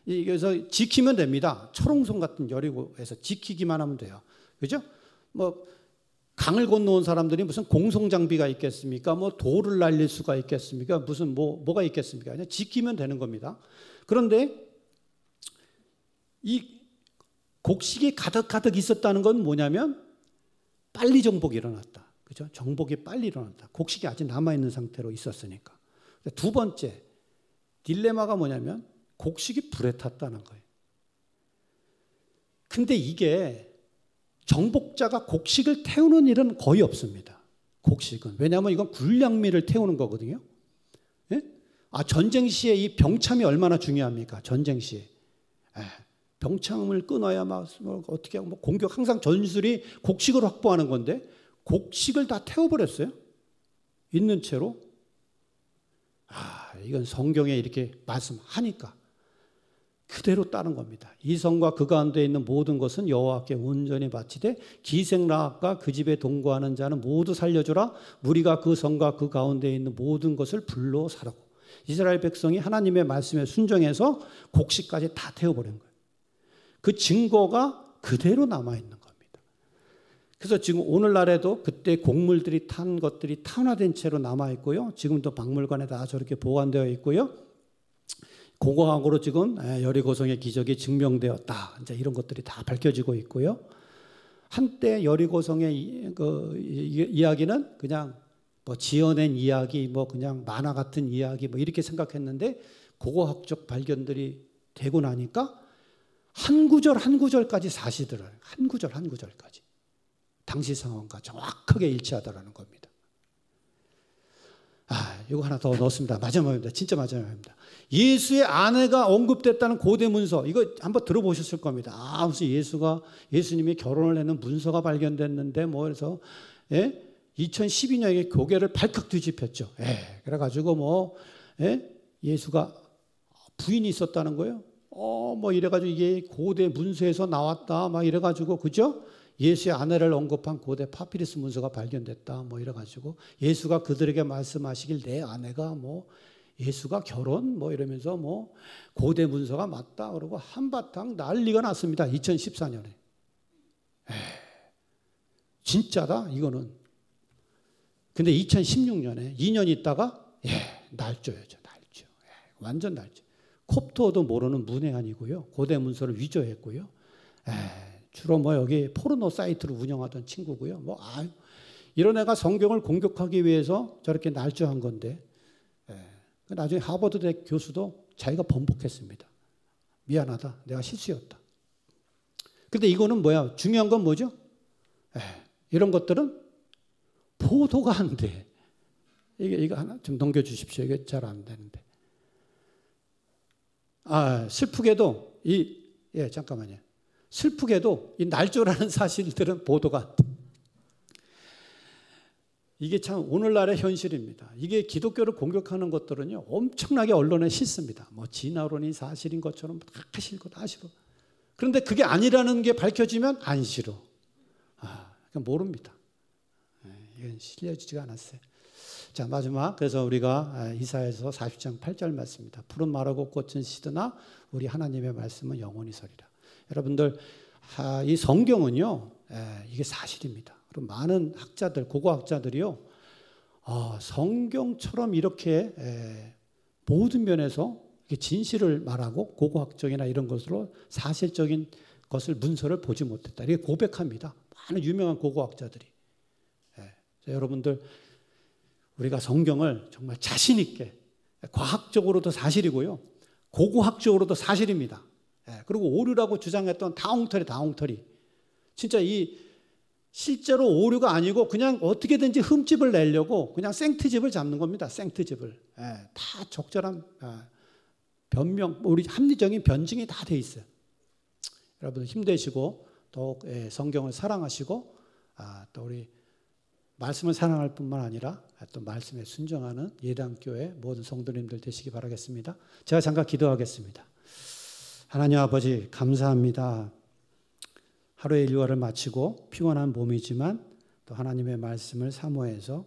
그래서 지키면 됩니다. 철옹성 같은 여리고에서 지키기만 하면 돼요. 그죠? 뭐 강을 건너온 사람들이 무슨 공성장비가 있겠습니까? 뭐 돌을 날릴 수가 있겠습니까? 무슨 뭐가 있겠습니까? 그냥 지키면 되는 겁니다. 그런데 이 곡식이 가득 있었다는 건 뭐냐면 빨리 정복이 일어났다. 그죠? 정복이 빨리 일어났다. 곡식이 아직 남아있는 상태로 있었으니까. 두 번째 딜레마가 뭐냐면 곡식이 불에 탔다는 거예요. 근데 이게 정복자가 곡식을 태우는 일은 거의 없습니다. 곡식은. 왜냐하면 이건 군량미를 태우는 거거든요. 예? 전쟁 시에 이 병참이 얼마나 중요합니까? 전쟁 시에. 병참을 끊어야 막 어떻게 하고 공격, 항상 전술이 곡식을 확보하는 건데 곡식을 다 태워버렸어요. 있는 채로. 이건 성경에 이렇게 말씀하니까 그대로 따른 겁니다. 이 성과 그 가운데 있는 모든 것은 여호와께 온전히 바치되 기생라합과 그 집에 동거하는 자는 모두 살려주라. 무리가 그 성과 그 가운데 있는 모든 것을 불로 사르고. 이스라엘 백성이 하나님의 말씀에 순종해서 곡식까지 다 태워버린 거예요. 그 증거가 그대로 남아있는 겁니다. 그래서 지금 오늘날에도 그때 곡물들이 탄 것들이 탄화된 채로 남아있고요. 지금도 박물관에 다 저렇게 보관되어 있고요. 고고학으로 지금 여리고성의 기적이 증명되었다. 이제 이런 것들이 다 밝혀지고 있고요. 한때 여리고성의 그 이야기는 그냥 뭐 지어낸 이야기, 뭐 그냥 만화 같은 이야기, 뭐 이렇게 생각했는데 고고학적 발견들이 되고 나니까 한 구절 한 구절까지 사실들을 한 구절 한 구절까지 당시 상황과 정확하게 일치하더라는 겁니다. 이거 하나 더 넣었습니다. 마지막입니다. 진짜 마지막입니다. 예수의 아내가 언급됐다는 고대 문서, 이거 한번 들어보셨을 겁니다. 무슨 예수님이 결혼을 했는 문서가 발견됐는데 뭐 그래서 2012년에 교계를 발칵 뒤집혔죠. 그래가지고 예수가 부인이 있었다는 거예요. 뭐 이래가지고 이게 고대 문서에서 나왔다 막 이래가지고 그죠? 예수의 아내를 언급한 고대 파피루스 문서가 발견됐다 뭐 이래가지고 예수가 그들에게 말씀하시길 내 아내가 뭐 예수가 결혼 뭐 이러면서 뭐 고대 문서가 맞다 그러고 한바탕 난리가 났습니다. 2014년에. 진짜다 이거는. 근데 2016년에 2년 있다가 날조였죠. 날조. 완전 날조. 콥토도 모르는 문외한이고요. 고대 문서를 위조했고요. 주로 뭐 여기 포르노 사이트를 운영하던 친구고요. 이런 애가 성경을 공격하기 위해서 저렇게 날조한 건데 나중에 하버드대 교수도 자기가 번복했습니다. 미안하다. 내가 실수였다. 근데 이거는 뭐야? 중요한 건 뭐죠? 이런 것들은 보도가 안 돼. 이거 하나 좀 넘겨주십시오. 이게 잘 안 되는데. 슬프게도 잠깐만요. 슬프게도 이 날조라는 사실들은 보도가 안 돼. 이게 참 오늘날의 현실입니다. 이게 기독교를 공격하는 것들은요 엄청나게 언론에 싣습니다. 뭐 진화론이 사실인 것처럼 다 싫고 다 싫어. 그런데 그게 아니라는 게 밝혀지면 안 싫어. 모릅니다. 이건 실려지지가 않았어요. 자, 마지막. 그래서 우리가 이사야서 40장 8절 말씀입니다. 푸른 마르고 꽃은 시드나 우리 하나님의 말씀은 영원히 서리라. 여러분들 이 성경은요 이게 사실입니다. 그리고 많은 학자들, 고고학자들이요 성경처럼 이렇게 모든 면에서 진실을 말하고 고고학적이나 이런 것으로 사실적인 것을 문서를 보지 못했다. 이게 고백합니다. 많은 유명한 고고학자들이. 여러분들 우리가 성경을 정말 자신 있게 과학적으로도 사실이고요. 고고학적으로도 사실입니다. 그리고 오류라고 주장했던 다 엉터리. 진짜 이 실제로 오류가 아니고 그냥 어떻게든지 흠집을 내려고 그냥 생트집을 잡는 겁니다. 생트집을. 다 적절한 변명, 우리 합리적인 변증이 다 돼 있어요. 여러분 힘내시고 더욱 성경을 사랑하시고 또 우리 말씀을 사랑할 뿐만 아니라 또 말씀에 순종하는 예당교회 모든 성도님들 되시기 바라겠습니다. 제가 잠깐 기도하겠습니다. 하나님 아버지 감사합니다. 하루의 일과를 마치고 피곤한 몸이지만 또 하나님의 말씀을 사모해서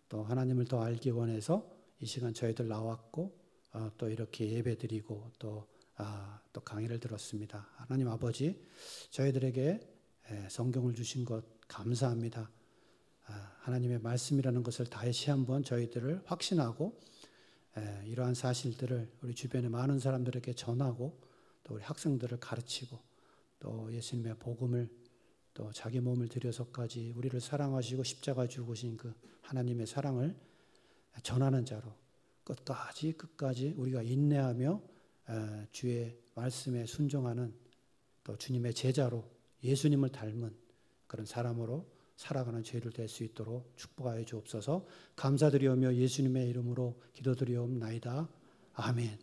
또 하나님을 더 알기 원해서 이 시간 저희들 나왔고 또 이렇게 예배드리고 또 강의를 들었습니다. 하나님 아버지 저희들에게 성경을 주신 것 감사합니다. 하나님의 말씀이라는 것을 다시 한번 저희들을 확신하고 이러한 사실들을 우리 주변의 많은 사람들에게 전하고 또 우리 학생들을 가르치고 또 예수님의 복음을 또 자기 몸을 들여서까지 우리를 사랑하시고 십자가 죽으신 그 하나님의 사랑을 전하는 자로 끝까지 우리가 인내하며 주의 말씀에 순종하는 또 주님의 제자로 예수님을 닮은 그런 사람으로 살아가는 저희들 될 수 있도록 축복하여 주옵소서. 감사드리오며 예수님의 이름으로 기도드리옵나이다. 아멘.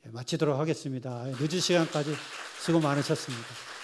마치도록 하겠습니다. 늦은 시간까지 수고 많으셨습니다.